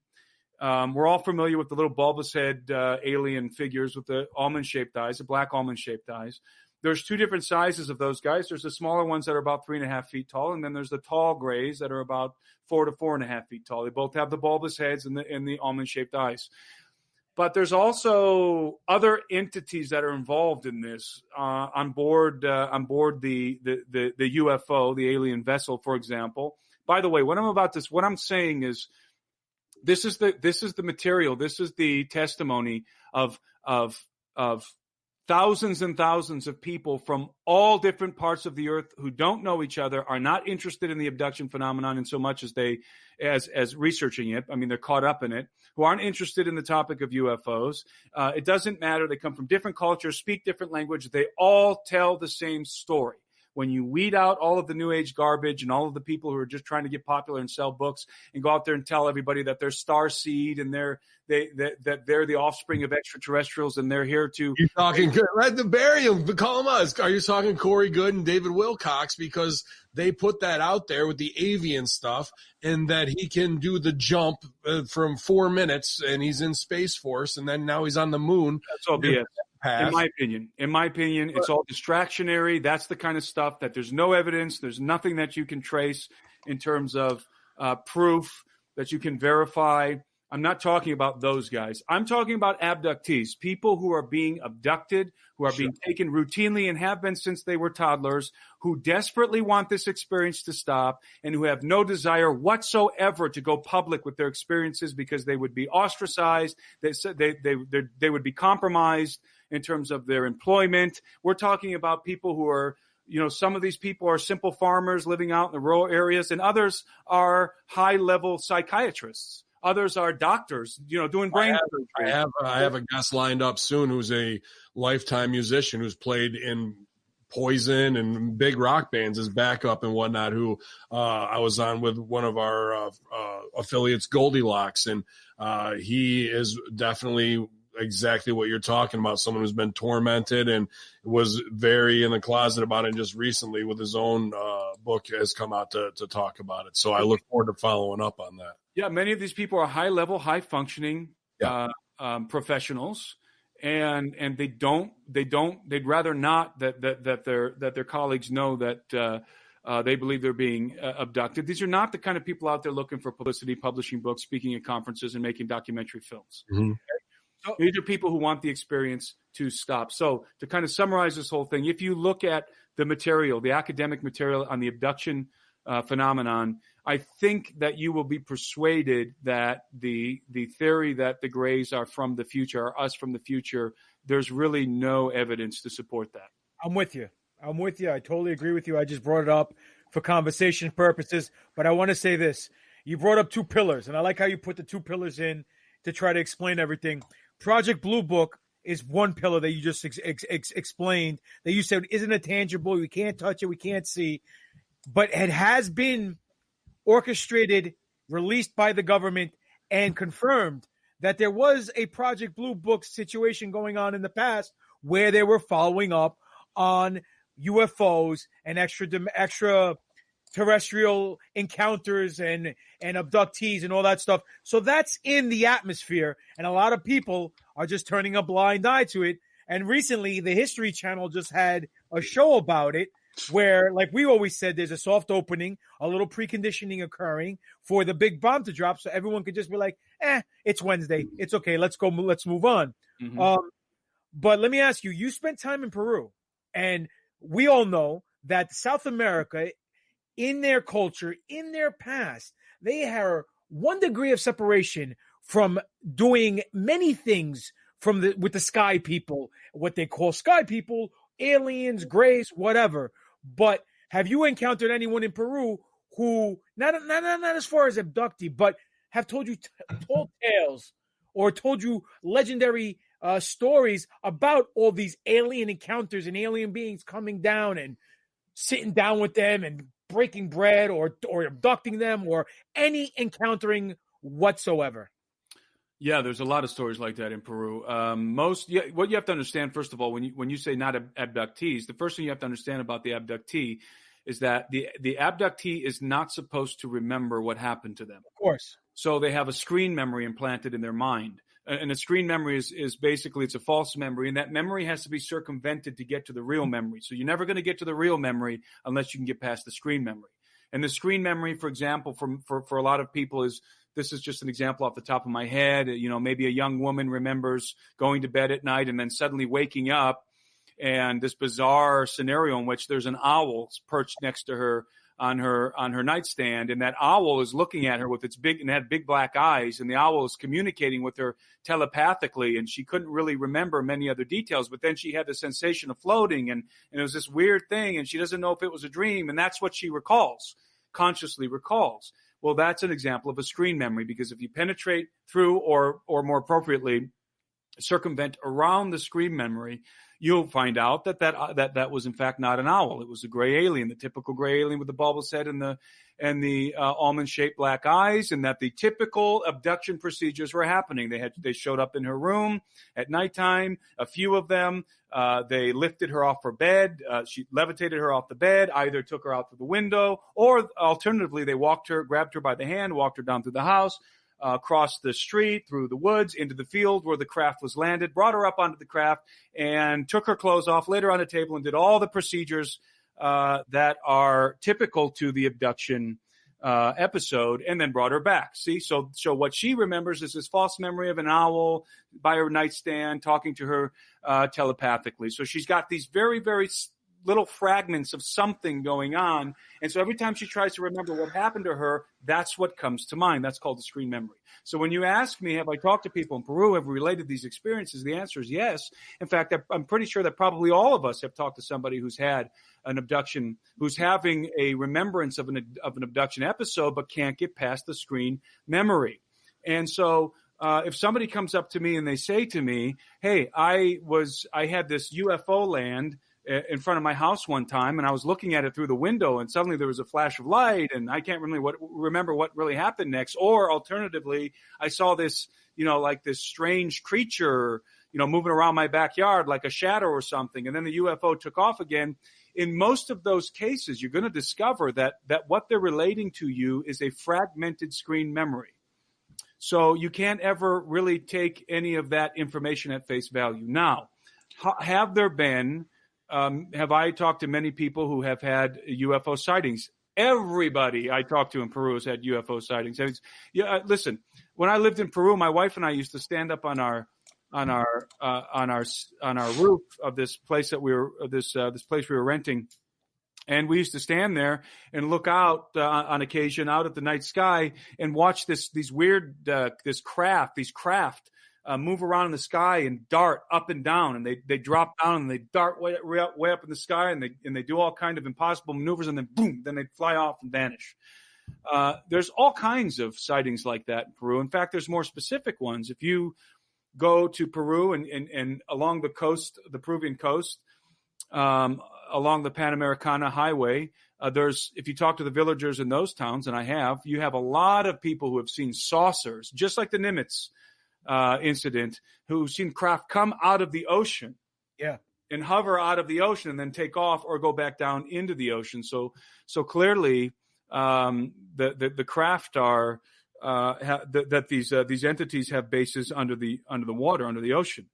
We're all familiar with the little bulbous head alien figures with the almond-shaped eyes, the black almond-shaped eyes. There's two different sizes of those guys. There's the smaller ones that are about 3.5 feet tall, and then there's the tall Greys that are about 4 to 4.5 feet tall. They both have the bulbous heads and the almond-shaped eyes. But there's also other entities that are involved in this on board the UFO, the alien vessel, for example. By the way, what I'm saying is, this is the material. This is the testimony of thousands and thousands of people from all different parts of the earth who don't know each other, are not interested in the abduction phenomenon in so much as researching it. I mean, they're caught up in it, who aren't interested in the topic of UFOs. It doesn't matter. They come from different cultures, speak different language. They all tell the same story. When you weed out all of the new age garbage and all of the people who are just trying to get popular and sell books and go out there and tell everybody that they're starseed and that they're the offspring of extraterrestrials and they're here to.
You're talking good, right? The barium, call them us. Are you talking Corey Good and David Wilcox? Because they put that out there with the avian stuff, and that he can do the jump from 4 minutes and he's in Space Force, and then now he's on the moon.
That's all BS. In my opinion, it's all distractionary. That's the kind of stuff that there's no evidence. There's nothing that you can trace in terms of proof that you can verify. I'm not talking about those guys. I'm talking about abductees, people who are being abducted, who are being taken routinely and have been since they were toddlers, who desperately want this experience to stop and who have no desire whatsoever to go public with their experiences because they would be ostracized. They would be compromised in terms of their employment. We're talking about people who are, some of these people are simple farmers living out in the rural areas, and others are high-level psychiatrists. Others are doctors, doing brain surgery.
I have a guest lined up soon who's a lifetime musician who's played in Poison and big rock bands as backup and whatnot, who I was on with one of our affiliates, Goldilocks, and he is definitely exactly what you're talking about, someone who's been tormented and was very in the closet about it just recently with his own book has come out to talk about it. So I look forward to following up on that.
Yeah, many of these people are high-level, high-functioning professionals, and they'd rather not that their colleagues know that they believe they're being abducted. These are not the kind of people out there looking for publicity, publishing books, speaking at conferences, and making documentary films.
Mm-hmm.
Okay? These are people who want the experience to stop. So to kind of summarize this whole thing, if you look at the material, the academic material on the abduction phenomenon, I think that you will be persuaded that the theory that the Greys are from the future, are us from the future, there's really no evidence to support that.
I'm with you. I totally agree with you. I just brought it up for conversation purposes, but I want to say this. You brought up two pillars, and I like how you put the two pillars in to try to explain everything. Project Blue Book is one pillar that you just explained, that you said isn't a tangible, we can't touch it, we can't see, but it has been orchestrated, released by the government, and confirmed that there was a Project Blue Book situation going on in the past where they were following up on UFOs and extraterrestrial encounters and abductees and all that stuff. So that's in the atmosphere, and a lot of people are just turning a blind eye to it. And recently, the History Channel just had a show about it, where, like we always said, there's a soft opening, a little preconditioning occurring for the big bomb to drop, so everyone could just be like, it's Wednesday. It's okay. Let's move on. Mm-hmm. But let me ask you, you spent time in Peru, and we all know that South America, in their culture, in their past, they are 1 degree of separation from doing many things with the sky people, what they call sky people, aliens, grays, whatever. But have you encountered anyone in Peru who, not as far as abductee, but have told you told tales or told you legendary stories about all these alien encounters and alien beings coming down and sitting down with them and breaking bread or abducting them or any encountering whatsoever?
Yeah, there's a lot of stories like that in Peru. What you have to understand, first of all, when you say not abductees, the first thing you have to understand about the abductee is that the abductee is not supposed to remember what happened to them.
Of course.
So they have a screen memory implanted in their mind. And a screen memory is basically, it's a false memory, and that memory has to be circumvented to get to the real memory. So you're never going to get to the real memory unless you can get past the screen memory. And the screen memory, for example, for a lot of people this is just an example off the top of my head. Maybe a young woman remembers going to bed at night and then suddenly waking up, and this bizarre scenario in which there's an owl perched next to her on her nightstand, and that owl is looking at her with its big black eyes, and the owl is communicating with her telepathically, and she couldn't really remember many other details, but then she had the sensation of floating, and it was this weird thing, and she doesn't know if it was a dream, and that's what she consciously recalls. Well, that's an example of a screen memory, because if you penetrate through or more appropriately circumvent around the screen memory, you'll find out that was in fact not an owl. It was a gray alien, the typical gray alien with the bulbous head and the almond-shaped black eyes, and that the typical abduction procedures were happening. They showed up in her room at nighttime. A few of them, they lifted her off her bed. She levitated her off the bed, either took her out through the window, or alternatively, they grabbed her by the hand, walked her down through the house, across the street, through the woods, into the field where the craft was landed, brought her up onto the craft, and took her clothes off, laid her on a table, and did all the procedures that are typical to the abduction episode, and then brought her back. See, so what she remembers is this false memory of an owl by her nightstand talking to her telepathically. So she's got these very, very little fragments of something going on. And so every time she tries to remember what happened to her, that's what comes to mind. That's called the screen memory. So when you ask me, have I talked to people in Peru, have related these experiences? The answer is yes. In fact, I'm pretty sure that probably all of us have talked to somebody who's had an abduction, who's having a remembrance of an abduction episode, but can't get past the screen memory. And so if somebody comes up to me and they say to me, hey, I had this UFO land in front of my house one time, and I was looking at it through the window, and suddenly there was a flash of light, and I can't really remember what really happened next. Or alternatively, I saw this, like this strange creature, moving around my backyard like a shadow or something, and then the UFO took off again. In most of those cases, you're going to discover that what they're relating to you is a fragmented screen memory. So you can't ever really take any of that information at face value. Now, have there been have I talked to many people who have had UFO sightings? Everybody I talked to in Peru has had UFO sightings. Listen, when I lived in Peru, my wife and I used to stand up on our roof of this place that this place we were renting, and we used to stand there and look out on occasion out at the night sky and watch this craft move around in the sky and dart up and down, and they drop down and they dart way up in the sky, and they do all kind of impossible maneuvers, and then boom, then they fly off and vanish. There's all kinds of sightings like that in Peru. In fact, there's more specific ones. If you go to Peru and along the coast, the Peruvian coast, along the Panamericana Highway, if you talk to the villagers in those towns, and you have a lot of people who have seen saucers, just like the Nimitz incident, who've seen craft come out of the ocean, and hover out of the ocean and then take off or go back down into the ocean. So clearly, the craft are that these entities have bases under the water, under the ocean.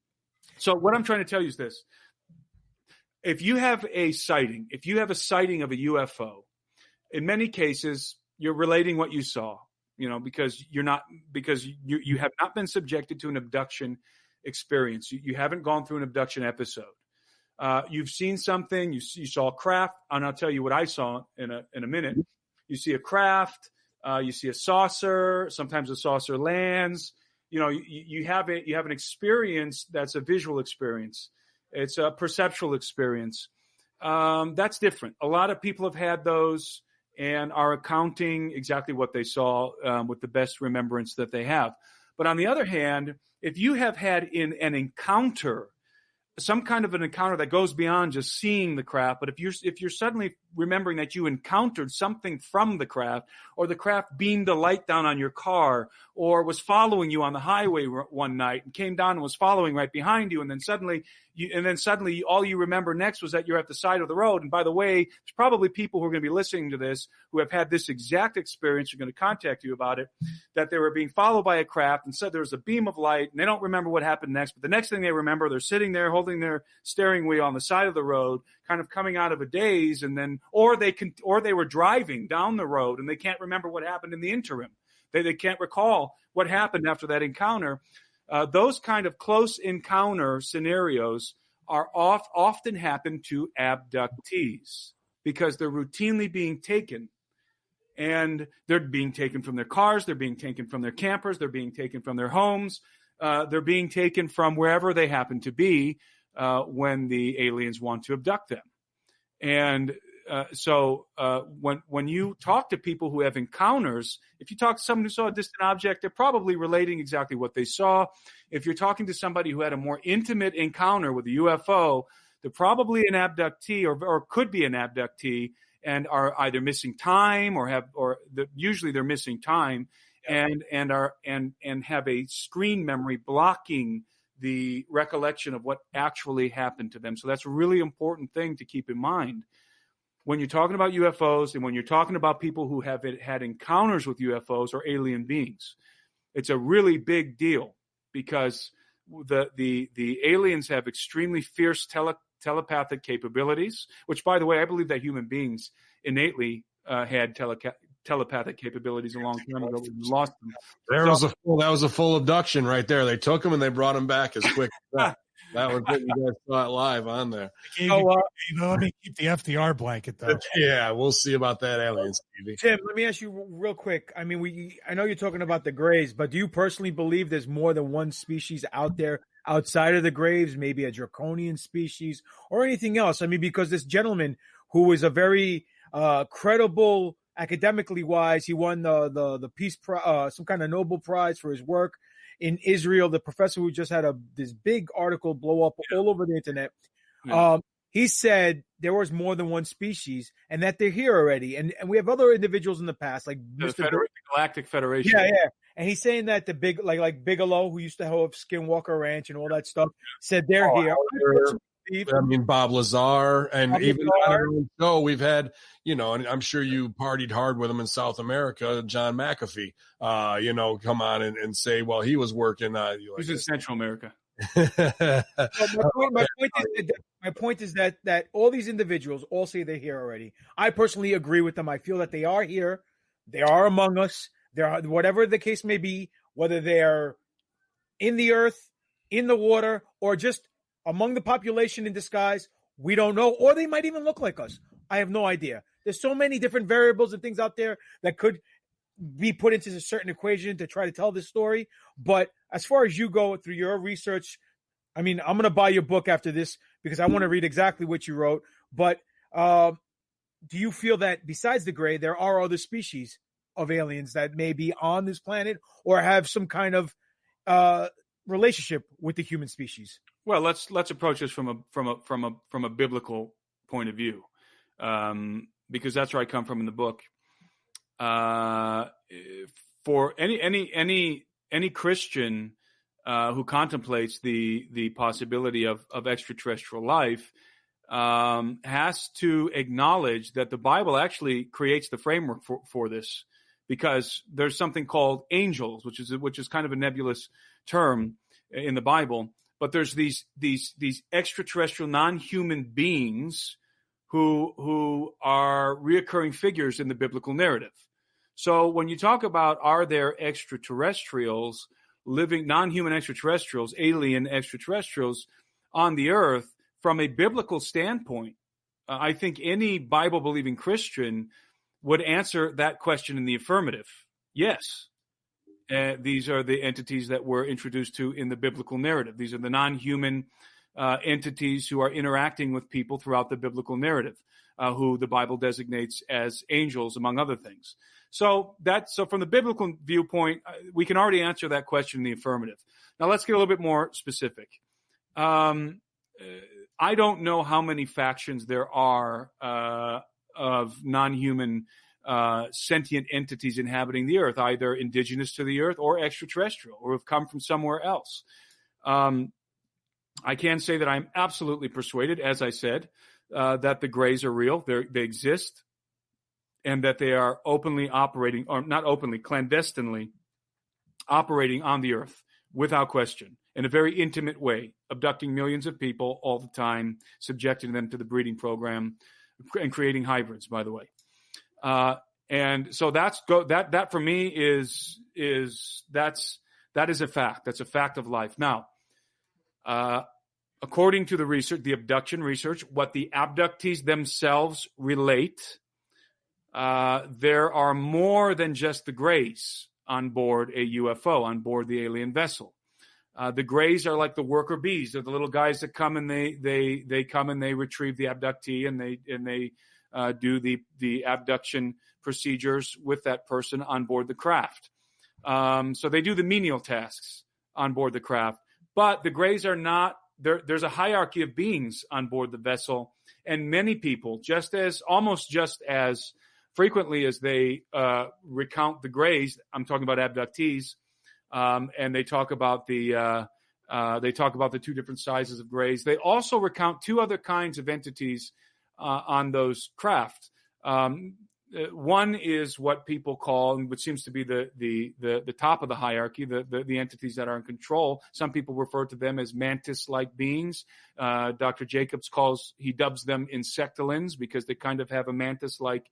So what I'm trying to tell you is this: if you have a sighting of a UFO, in many cases you're relating what you saw. Because you have not been subjected to an abduction experience. You haven't gone through an abduction episode. You've seen something. You saw a craft, and I'll tell you what I saw in a minute. You see a craft. You see a saucer. Sometimes a saucer lands. You have an experience that's a visual experience. It's a perceptual experience. That's different. A lot of people have had those and are accounting exactly what they saw with the best remembrance that they have. But on the other hand, if you have had in an encounter, some kind of an encounter that goes beyond just seeing the craft, but if you're suddenly remembering that you encountered something from the craft, or the craft beamed a light down on your car, or was following you on the highway one night and came down and was following right behind you, and then suddenly all you remember next was that you're at the side of the road. And by the way, there's probably people who are going to be listening to this who have had this exact experience. Are going to contact you about it, that they were being followed by a craft and said there was a beam of light, and they don't remember what happened next. But the next thing they remember, they're sitting there holding their steering wheel on the side of the road, kind of coming out of a daze, and then or they were driving down the road and they can't remember what happened in the interim. They can't recall what happened after that encounter. Those kind of close encounter scenarios are often happen to abductees because they're routinely being taken, and they're being taken from their cars, they're being taken from their campers, they're being taken from their homes, they're being taken from wherever they happen to be when the aliens want to abduct them. And so when you talk to people who have encounters, if you talk to someone who saw a distant object, they're probably relating exactly what they saw. If you're talking to somebody who had a more intimate encounter with a UFO, they're probably an abductee or could be an abductee, and are either missing time usually they're missing time and have a screen memory blocking the recollection of what actually happened to them. So that's a really important thing to keep in mind when you're talking about UFOs and when you're talking about people who have had encounters with UFOs or alien beings. It's a really big deal because the aliens have extremely fierce telepathic capabilities, which, by the way, I believe that human beings innately had telepathic capabilities a long time ago. We lost them.
That was a full abduction right there. They took him and they brought him back as quick as that. That was what you guys saw it live on there.
Let me keep the FDR blanket though.
Yeah, we'll see about that, aliens.
Tim, let me ask you real quick. I mean, I know you're talking about the Greys, but do you personally believe there's more than one species out there outside of the Greys, maybe a draconian species or anything else? I mean, because this gentleman who is a very credible, academically wise, he won the Peace Prize, some kind of Nobel Prize for his work in Israel. The professor who just had this big article blow up all over the internet. Yeah. He said there was more than one species and that they're here already. And we have other individuals in the past, like
the Galactic Federation.
Yeah, yeah. And he's saying that the big, like Bigelow, who used to have Skinwalker Ranch and all that stuff, said they're here.
I mean, Bob Lazar, and even on our own show, we've had, and I'm sure you partied hard with him in South America, John McAfee, come on and say, well, he was working.
He's in Central America.
My point is that all these individuals all say they're here already. I personally agree with them. I feel that they are here. They are among us. They are, whatever the case may be, whether they're in the earth, in the water, or just among the population in disguise, we don't know. Or they might even look like us. I have no idea. There's so many different variables and things out there that could be put into a certain equation to try to tell this story. But as far as you go through your research, I mean, I'm going to buy your book after this because I want to read exactly what you wrote. But do you feel that besides the Gray, there are other species of aliens that may be on this planet or have some kind of relationship with the human species?
Well, let's approach this from a biblical point of view, because that's where I come from in the book. For any Christian who contemplates the possibility of extraterrestrial life has to acknowledge that the Bible actually creates the framework for this, because there's something called angels, which is kind of a nebulous term in the Bible. But there's these extraterrestrial non-human beings who are reoccurring figures in the biblical narrative. So when you talk about, are there extraterrestrials, living non-human extraterrestrials, alien extraterrestrials on the earth, from a biblical standpoint, I think any Bible-believing Christian would answer that question in the affirmative. Yes, these are the entities that we're introduced to in the biblical narrative. These are the non-human entities who are interacting with people throughout the biblical narrative, who the Bible designates as angels, among other things. So from the biblical viewpoint, we can already answer that question in the affirmative. Now let's get a little bit more specific. I don't know how many factions there are of non-human sentient entities inhabiting the earth, either indigenous to the earth or extraterrestrial, or have come from somewhere else. I can say that I'm absolutely persuaded, as I said, that the Greys are real. They exist, and that they are openly operating, or not openly, clandestinely operating on the earth without question, in a very intimate way, abducting millions of people all the time, subjecting them to the breeding program, and creating hybrids, by the way. And so that for me is a fact. That's a fact of life. Now, according to the research, the abduction research, what the abductees themselves relate, there are more than just the Greys on board a UFO, on board the alien vessel. The Greys are like the worker bees. They're the little guys that come and they come and they retrieve the abductee, and they do the abduction procedures with that person on board the craft. So they do the menial tasks on board the craft. But the Greys are not. There's a hierarchy of beings on board the vessel, and many people, almost just as frequently as they recount the Greys, I'm talking about abductees, and they talk about the two different sizes of Greys. They also recount two other kinds of entities on those craft. One is what people call, and what seems to be the top of the hierarchy, the entities that are in control. Some people refer to them as mantis-like beings. Dr. Jacobs dubs them insectilins because they kind of have a mantis-like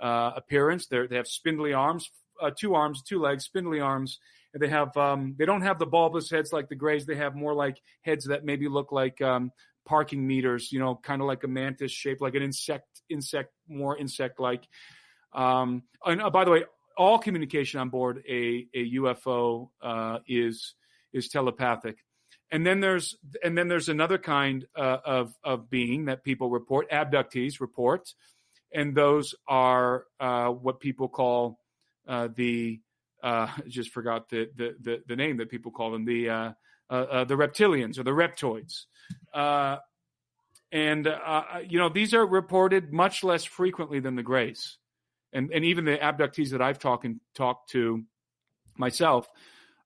appearance. They have spindly arms, 2 arms, 2 legs, spindly arms. And they don't have the bulbous heads like the Greys. They have more like heads that maybe look like parking meters, kind of like a mantis shape, like an insect, more insect-like. And by the way, all communication on board a UFO is telepathic. And then there's another kind of being that people report, abductees report, and those are what people call just forgot the name that people call them, the reptilians or the reptoids. These are reported much less frequently than the Greys. And even the abductees that I've talked to myself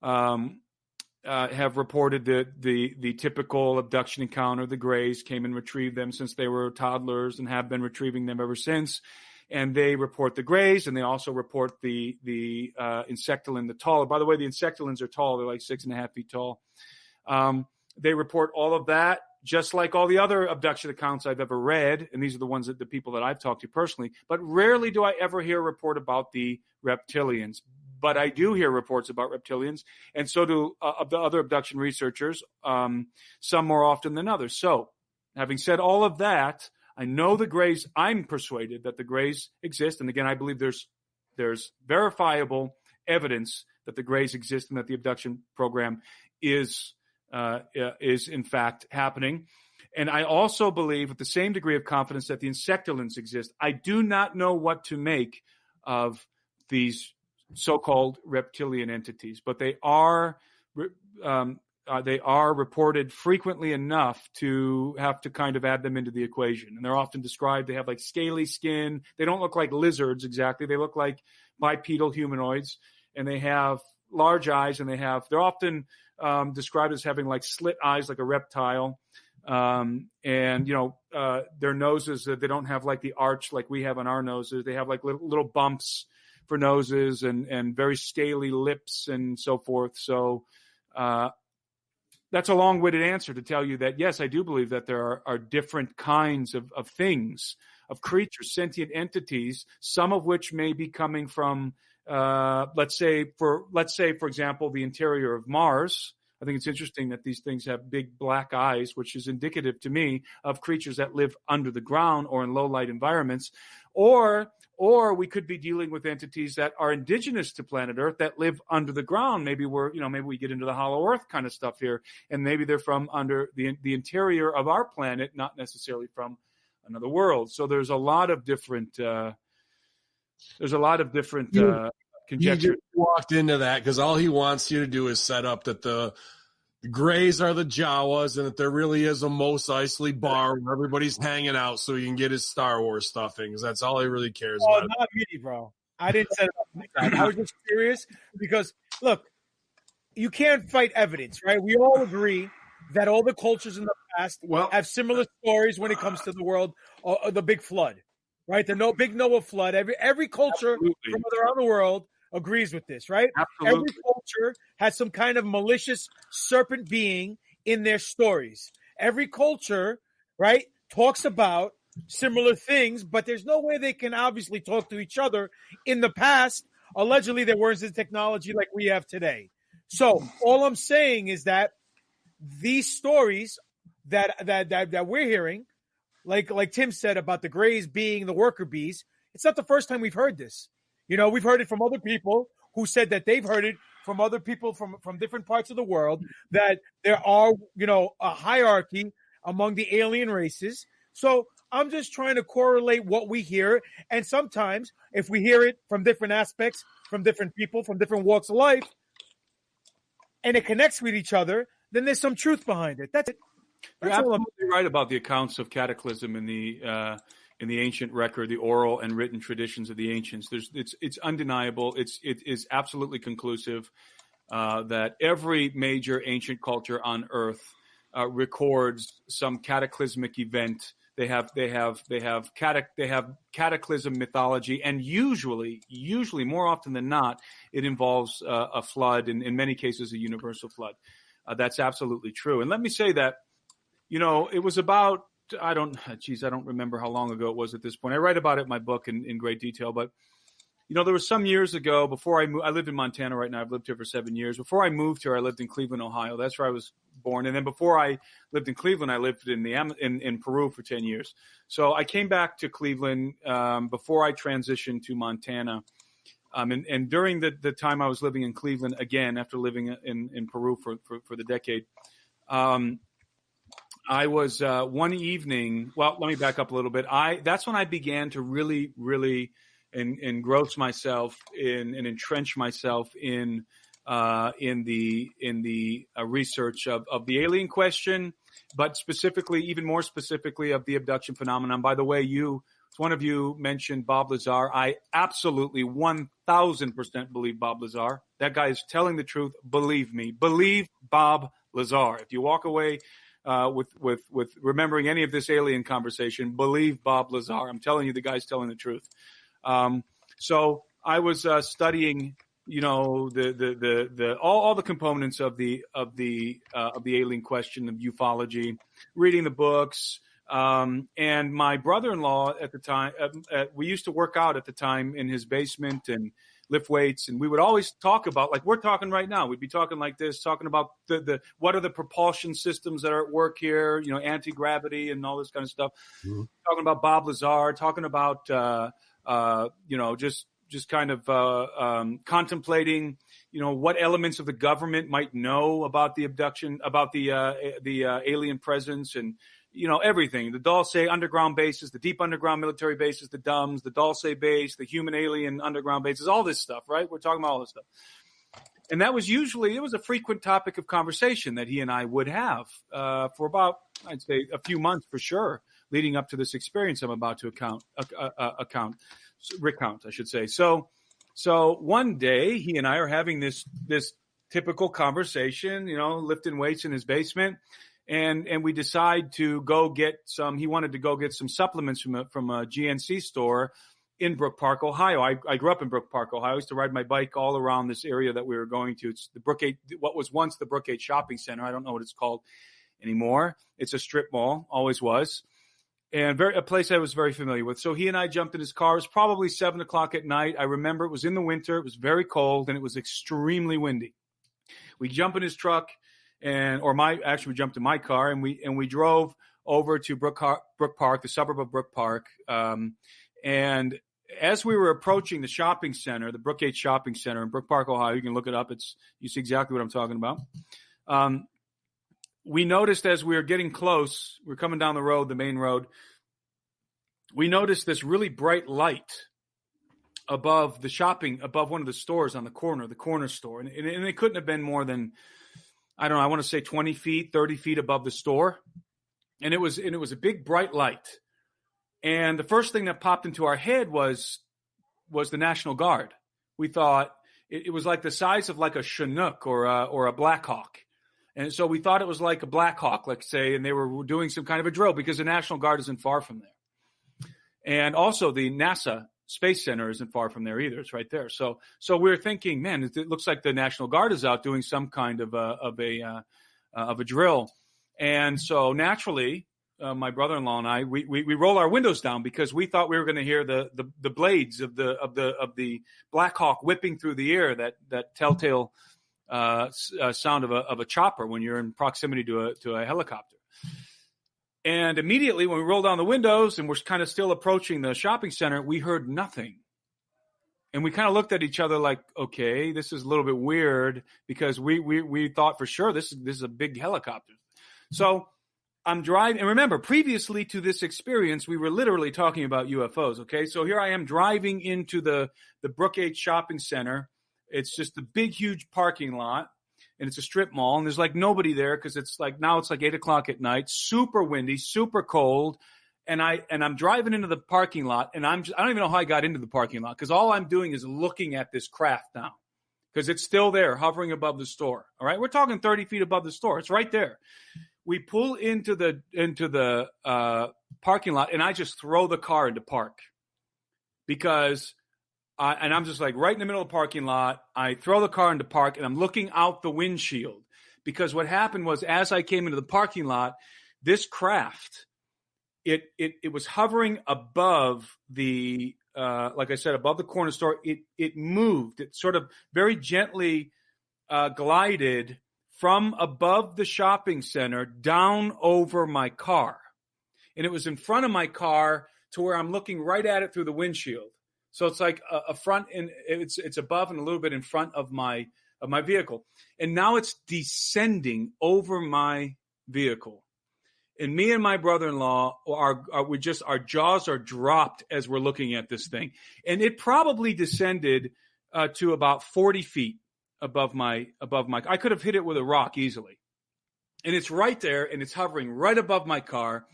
have reported the typical abduction encounter. The Greys came and retrieved them since they were toddlers and have been retrieving them ever since. And they report the Greys, and they also report the insectilin, the taller. By the way, the insectilins are tall; they're like 6.5 feet tall. They report all of that, just like all the other abduction accounts I've ever read, and these are the ones that the people that I've talked to personally. But rarely do I ever hear a report about the reptilians. But I do hear reports about reptilians, and so do the other abduction researchers, some more often than others. So, having said all of that, I know the Greys. I'm persuaded that the Greys exist, and again, I believe there's verifiable evidence that the Greys exist and that the abduction program is in fact happening. And I also believe, with the same degree of confidence, that the insectilins exist. I do not know what to make of these so-called reptilian entities, but they are reported frequently enough to have to kind of add them into the equation. And they're often described, they have like scaly skin. They don't look like lizards exactly. They look like bipedal humanoids, and they have large eyes, and they're often described as having like slit eyes, like a reptile. Their noses, they don't have like the arch like we have on our noses. They have like little bumps for noses and very scaly lips and so forth. So that's a long-winded answer to tell you that, yes, I do believe that there are different kinds of things, of creatures, sentient entities, some of which may be coming from, let's say, for example, the interior of Mars, I think it's interesting that these things have big black eyes, which is indicative to me of creatures that live under the ground or in low light environments, or we could be dealing with entities that are indigenous to planet Earth that live under the ground. Maybe maybe we get into the hollow Earth kind of stuff here, and maybe they're from under the interior of our planet, not necessarily from another world. So there's a lot of different conjecture.
He just walked into that because all he wants you to do is set up that the Greys are the Jawas and that there really is a Mos Eisley bar where everybody's hanging out so he can get his Star Wars stuffings. That's all he really cares about.
Not me, bro. I didn't set it up like that. I was just curious because, look, you can't fight evidence, right? We all agree that all the cultures in the past have similar stories when it comes to the world, or the big flood, right? The big Noah flood. Every culture from around the world agrees with this, right?
Absolutely.
Every culture has some kind of malicious serpent being in their stories. Every culture, right, talks about similar things, but there's no way they can obviously talk to each other. In the past, allegedly, there wasn't technology like we have today. So all I'm saying is that these stories that we're hearing, like Tim said about the Greys being the worker bees, it's not the first time we've heard this. We've heard it from other people who said that they've heard it from other people from different parts of the world, that there are, a hierarchy among the alien races. So I'm just trying to correlate what we hear. And sometimes if we hear it from different aspects, from different people, from different walks of life, and it connects with each other, then there's some truth behind it. That's it.
You're absolutely right about the accounts of cataclysm in the ancient record, the oral and written traditions of the ancients. It's undeniable. It is absolutely conclusive that every major ancient culture on Earth records some cataclysmic event. They have cataclysm mythology, and usually more often than not, it involves a flood, and in many cases a universal flood. That's absolutely true. And let me say that, it was about, I don't remember how long ago it was at this point. I write about it in my book in great detail, but there was some years ago before I moved. I live in Montana right now. I've lived here for 7 years. Before I moved here, I lived in Cleveland, Ohio. That's where I was born. And then before I lived in Cleveland, I lived in Peru for 10 years. So I came back to Cleveland before I transitioned to Montana. And during the time I was living in Cleveland, again, after living in Peru for the decade, I was one evening. Well, let me back up a little bit. That's when I began to really, really engross myself and entrench myself in the research of the alien question, but even more specifically of the abduction phenomenon. By the way, one of you mentioned Bob Lazar. I absolutely 1,000% believe Bob Lazar. That guy is telling the truth. Believe me. Believe Bob Lazar. If you walk away with remembering any of this alien conversation, believe Bob Lazar. I'm telling you, the guy's telling the truth. So I was studying, all the components of the alien question, of ufology, reading the books. And my brother-in-law at the time, we used to work out at the time in his basement and lift weights, and we would always talk about, like we're talking right now, we'd be talking like this, talking about the what are the propulsion systems that are at work here, anti-gravity and all this kind of stuff. Mm-hmm. Talking about Bob Lazar, talking about just kind of contemplating, what elements of the government might know about the abduction, about the alien presence, and everything. The Dulce underground bases, the deep underground military bases, the DUMS, the Dulce base, the human alien underground bases, all this stuff, right? We're talking about all this stuff. And it was a frequent topic of conversation that he and I would have for about, I'd say, a few months for sure, leading up to this experience I'm about to recount, I should say. So one day he and I are having this typical conversation, lifting weights in his basement. And we decide to go get he wanted to go get some supplements from a GNC store in Brook Park, Ohio. I grew up in Brook Park, Ohio. I used to ride my bike all around this area that we were going to. It's the Brookgate, what was once the Brookgate Shopping Center. I don't know what it's called anymore. It's a strip mall, always was. And a place I was very familiar with. So he and I jumped in his car. It was probably 7:00 at night. I remember it was in the winter. It was very cold and it was extremely windy. We jump in his truck we jumped in my car and we drove over to Brook Park, the suburb of Brook Park. And as we were approaching the shopping center, the Brookgate Shopping Center in Brook Park, Ohio, you can look it up. You see exactly what I'm talking about. We noticed as we were getting close, we're coming down the road, the main road. We noticed this really bright light above one of the stores on the corner store. And it couldn't have been more than, I don't know, I want to say 20 feet, 30 feet above the store. And it was a big bright light. And the first thing that popped into our head was the National Guard. We thought it was like the size of like a Chinook or a Black Hawk. And so we thought it was like a Black Hawk, let's say, and they were doing some kind of a drill because the National Guard isn't far from there. And also the NASA Space Center isn't far from there either. It's right there. So we were thinking, man, it looks like the National Guard is out doing some kind of a drill. And so naturally, my brother-in-law and I, we roll our windows down because we thought we were going to hear the blades of the Black Hawk whipping through the air, that telltale sound of a chopper when you're in proximity to a helicopter. And immediately when we rolled down the windows and we're kind of still approaching the shopping center, we heard nothing. And we kind of looked at each other like, okay, this is a little bit weird because we thought for sure this is a big helicopter. So I'm driving. And remember, previously to this experience, we were literally talking about UFOs. Okay. So here I am driving into the Brookgate Shopping Center. It's just a big, huge parking lot. And it's a strip mall, and there's like nobody there because it's like 8:00 at night, super windy, super cold, and I'm driving into the parking lot, and I don't even know how I got into the parking lot because all I'm doing is looking at this craft now because it's still there, hovering above the store. All right, we're talking 30 feet above the store. It's right there. We pull into the parking lot, and I just throw the car into park because. And I'm just like right in the middle of the parking lot. I throw the car into park and I'm looking out the windshield because what happened was as I came into the parking lot, this craft, it was hovering above the, like I said, above the corner store. It moved. It sort of very gently glided from above the shopping center down over my car. And it was in front of my car to where I'm looking right at it through the windshield. So it's like a front, and it's above and a little bit in front of my vehicle, and now it's descending over my vehicle. And me and my brother-in-law our jaws are dropped as we're looking at this thing, and it probably descended to about 40 feet above my. I could have hit it with a rock easily, and it's right there, and it's hovering right above my car,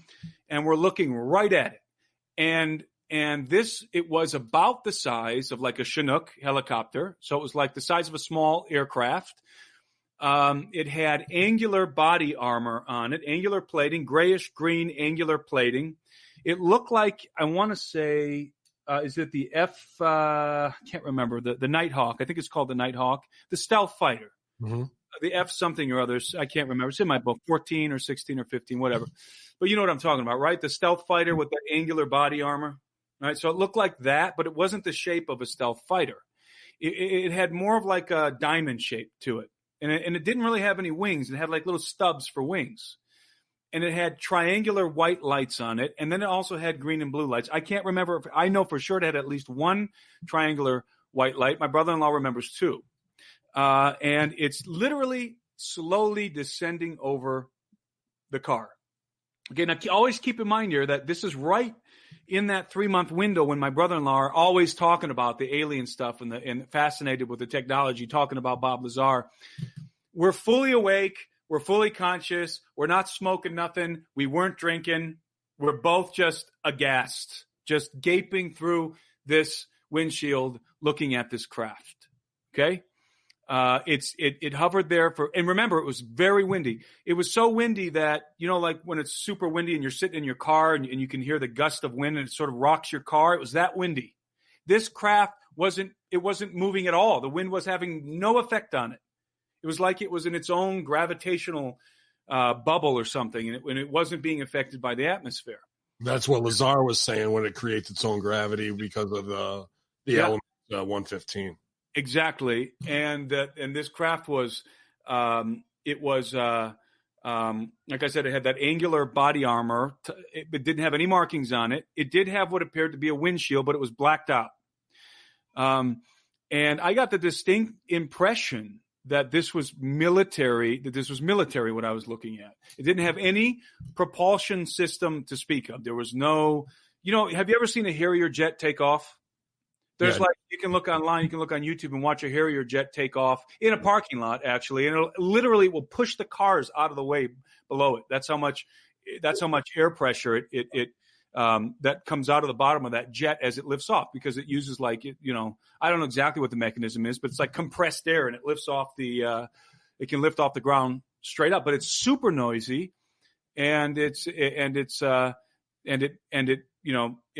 and we're looking right at it, and it was about the size of like a Chinook helicopter. So it was like the size of a small aircraft. It had angular body armor on it, angular plating, grayish green angular plating. It looked like, I want to say, is it the can't remember, the Nighthawk. I think it's called the Nighthawk, the stealth fighter. Mm-hmm. The F something or others. I can't remember. It's in my book, 14 or 16 or 15, whatever. But you know what I'm talking about, right? The stealth fighter with the angular body armor. Right, so it looked like that, but it wasn't the shape of a stealth fighter. It had more of like a diamond shape to it. And it didn't really have any wings. It had like little stubs for wings. And it had triangular white lights on it. And then it also had green and blue lights. I can't remember. I know for sure it had at least one triangular white light. My brother-in-law remembers two. And it's literally slowly descending over the car. Okay, now always keep in mind here that this is right in that 3-month window when my brother-in-law are always talking about the alien stuff and fascinated with the technology, talking about Bob Lazar. We're fully awake. We're fully conscious. We're not smoking nothing. We weren't drinking. We're both just aghast, just gaping through this windshield, looking at this craft. Okay? It hovered there and remember, it was very windy. It was so windy that, like when it's super windy and you're sitting in your car and you can hear the gust of wind and it sort of rocks your car. It was that windy. This craft wasn't moving at all. The wind was having no effect on it. It was like it was in its own gravitational bubble or something, and it wasn't being affected by the atmosphere.
That's what Lazar was saying when it creates its own gravity because of the element 115.
Exactly, and this craft was it was, like I said, it had that angular body armor. It didn't have any markings on it. It did have what appeared to be a windshield, but it was blacked out. And I got the distinct impression that this was military, what I was looking at. It didn't have any propulsion system to speak of. There was no, have you ever seen a Harrier jet take off? There's you can look online, you can look on YouTube and watch a Harrier jet take off in a parking lot, actually. And it literally will push the cars out of the way below it. That's how much air pressure that comes out of the bottom of that jet as it lifts off, because it uses I don't know exactly what the mechanism is, but it's like compressed air, and it lifts off it can lift off the ground straight up, but it's super noisy, and it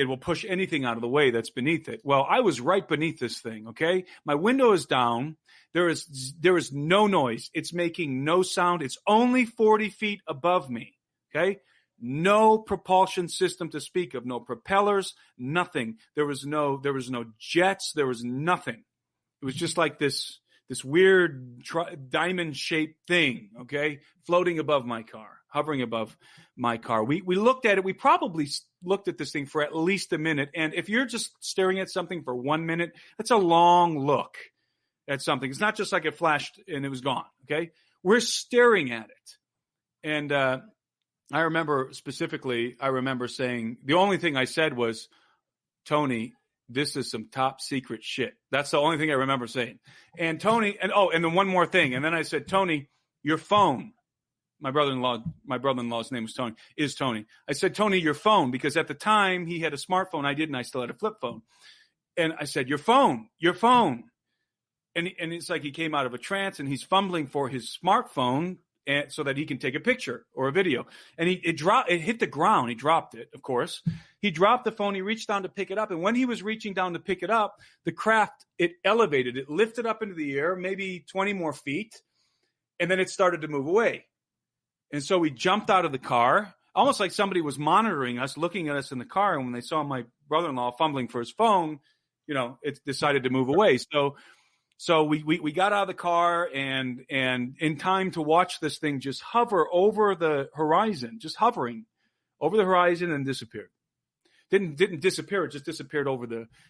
will push anything out of the way that's beneath it. Well, I was right beneath this thing. Okay. My window is down. There is no noise. It's making no sound. It's only 40 feet above me. Okay. No propulsion system to speak of, no propellers, nothing. There was no jets. There was nothing. It was just like this weird diamond shaped thing. Okay. Floating above my car, hovering above my car. We looked at it. We probably looked at this thing for at least a minute. And if you're just staring at something for 1 minute, that's a long look at something. It's not just like it flashed and it was gone. Okay. We're staring at it. And, I remember saying, the only thing I said was, Tony, this is some top secret shit. That's the only thing I remember saying. And Tony, and then one more thing. And then I said, Tony, your phone, my brother-in-law's name is Tony. I said, Tony, your phone, because at the time he had a smartphone. I didn't. I still had a flip phone. And I said, your phone. And it's like he came out of a trance and he's fumbling for his smartphone so that he can take a picture or a video. And it hit the ground. He dropped it, of course. He dropped the phone. He reached down to pick it up. And when he was reaching down to pick it up, the craft, it elevated. It lifted up into the air, maybe 20 more feet. And then it started to move away. And so we jumped out of the car, almost like somebody was monitoring us, looking at us in the car. And when they saw my brother-in-law fumbling for his phone, it decided to move away. So we got out of the car and in time to watch this thing just hover over the horizon, just hovering over the horizon, and disappeared. Didn't disappear. It just disappeared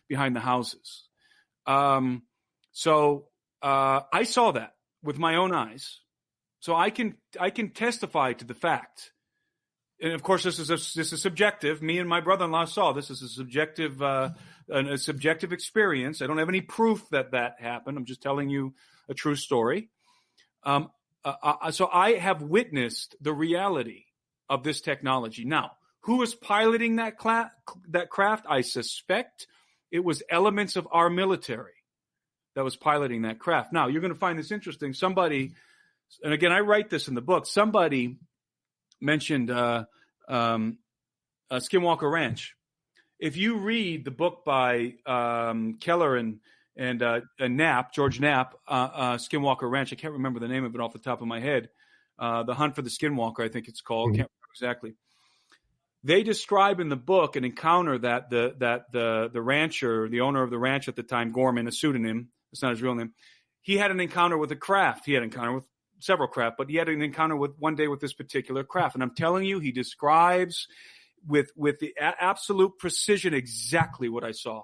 behind the houses. So I saw that with my own eyes. So I can testify to the fact. And of course, this is subjective. Me and my brother-in-law saw this. This is a subjective experience. I don't have any proof that happened. I'm just telling you a true story. So I have witnessed the reality of this technology. Now, who was piloting that craft? I suspect it was elements of our military that was piloting that craft. Now, you're going to find this interesting. Somebody, and again, I write this in the book, somebody mentioned Skinwalker Ranch. If you read the book by Keller and Knapp, George Knapp, Skinwalker Ranch, I can't remember the name of it off the top of my head. The Hunt for the Skinwalker, I think it's called. Can't remember exactly. They describe in the book an encounter that the rancher, the owner of the ranch at the time, Gorman, a pseudonym, it's not his real name, he had an encounter with a craft. He had an encounter with several craft, but he had an encounter one day with this particular craft. And I'm telling you, he describes with the absolute precision exactly what I saw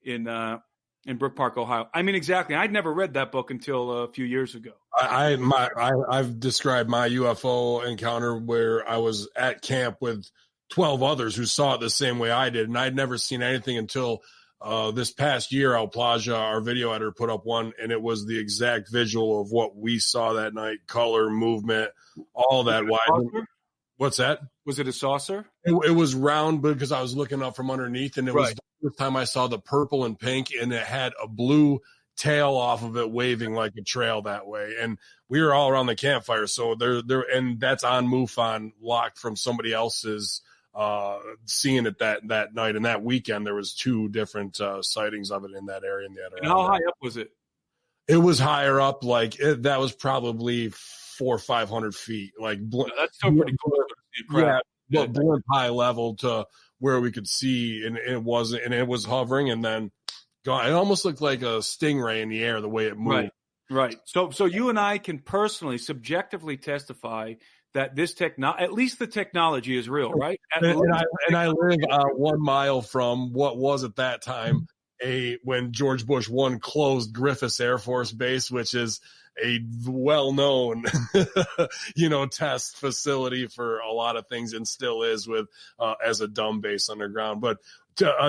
in Brook Park, Ohio. I mean, exactly. I'd never read that book until a few years ago.
I've described my UFO encounter where I was at camp with 12 others who saw it the same way I did, and I'd never seen anything until this past year. Al Plaja, our video editor, put up one, and it was the exact visual of what we saw that night: color, movement, all that. What's that?
Was it a saucer?
It was round, because I was looking up from underneath, and it was the first time I saw the purple and pink, and it had a blue tail off of it waving like a trail that way. And we were all around the campfire, so and that's on MUFON, locked from somebody else's seeing it that night. And that weekend there was 2 different sightings of it in that area.
And how high up was it?
It was higher up, that was probably 400 or 500 feet.
That's still pretty close.
Yeah, but high level to where we could see, and it was hovering and then gone. It almost looked like a stingray in the air, the way it moved.
Right. So you and I can personally, subjectively testify that this at least the technology is real, right?
And I live 1 mile from what was at that time when George Bush 1 closed Griffiths Air Force Base, which is a well-known, test facility for a lot of things, and still is with as a dumb base underground. But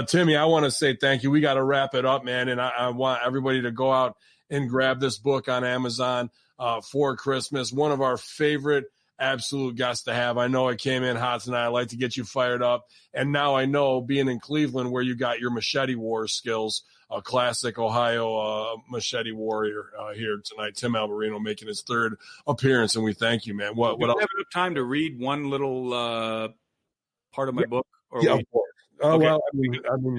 Timmy, I want to say thank you. We got to wrap it up, man, and I want everybody to go out and grab this book on Amazon for Christmas. One of our favorite absolute guest to have. I know I came in hot tonight. I like to get you fired up. And now I know, being in Cleveland where you got your machete war skills, a classic Ohio machete warrior here tonight, Tim Alberino, making his 3rd appearance, and we thank you, man. What else?
Have enough time to read one little part of my book?
Of course.
Okay.
Well,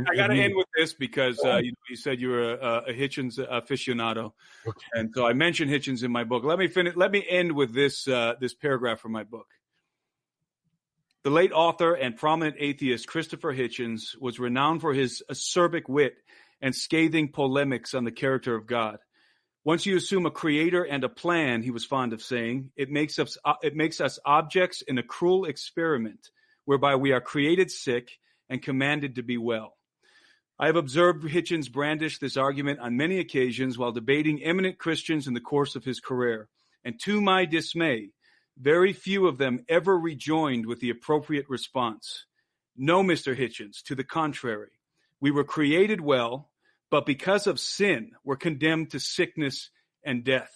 I
got to end with this because you said you were a Hitchens aficionado,
okay.
And so I mentioned Hitchens in my book. Let me end with this paragraph from my book. The late author and prominent atheist Christopher Hitchens was renowned for his acerbic wit and scathing polemics on the character of God. Once you assume a creator and a plan, he was fond of saying, it makes us objects in a cruel experiment whereby we are created sick and commanded to be well. I have observed Hitchens brandish this argument on many occasions while debating eminent Christians in the course of his career, and to my dismay, very few of them ever rejoined with the appropriate response. No, Mr. Hitchens, to the contrary. We were created well, but because of sin, we're condemned to sickness and death.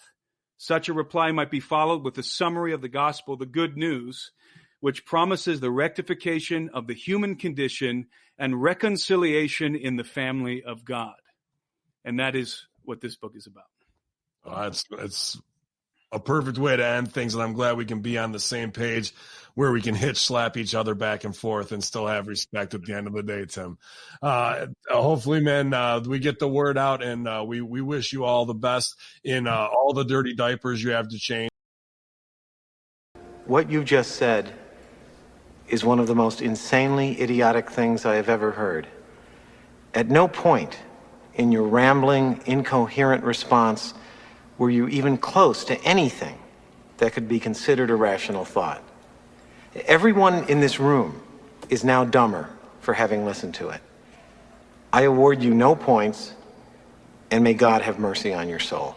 Such a reply might be followed with a summary of the gospel, the good news, which promises the rectification of the human condition and reconciliation in the family of God. And that is what this book is about.
It's a perfect way to end things, and I'm glad we can be on the same page where we can hitch slap each other back and forth and still have respect at the end of the day, Tim. Hopefully, man, we get the word out, and we wish you all the best in all the dirty diapers you have to change.
What you just said is one of the most insanely idiotic things I have ever heard. At no point in your rambling, incoherent response were you even close to anything that could be considered a rational thought. Everyone in this room is now dumber for having listened to it. I award you no points, and may God have mercy on your soul.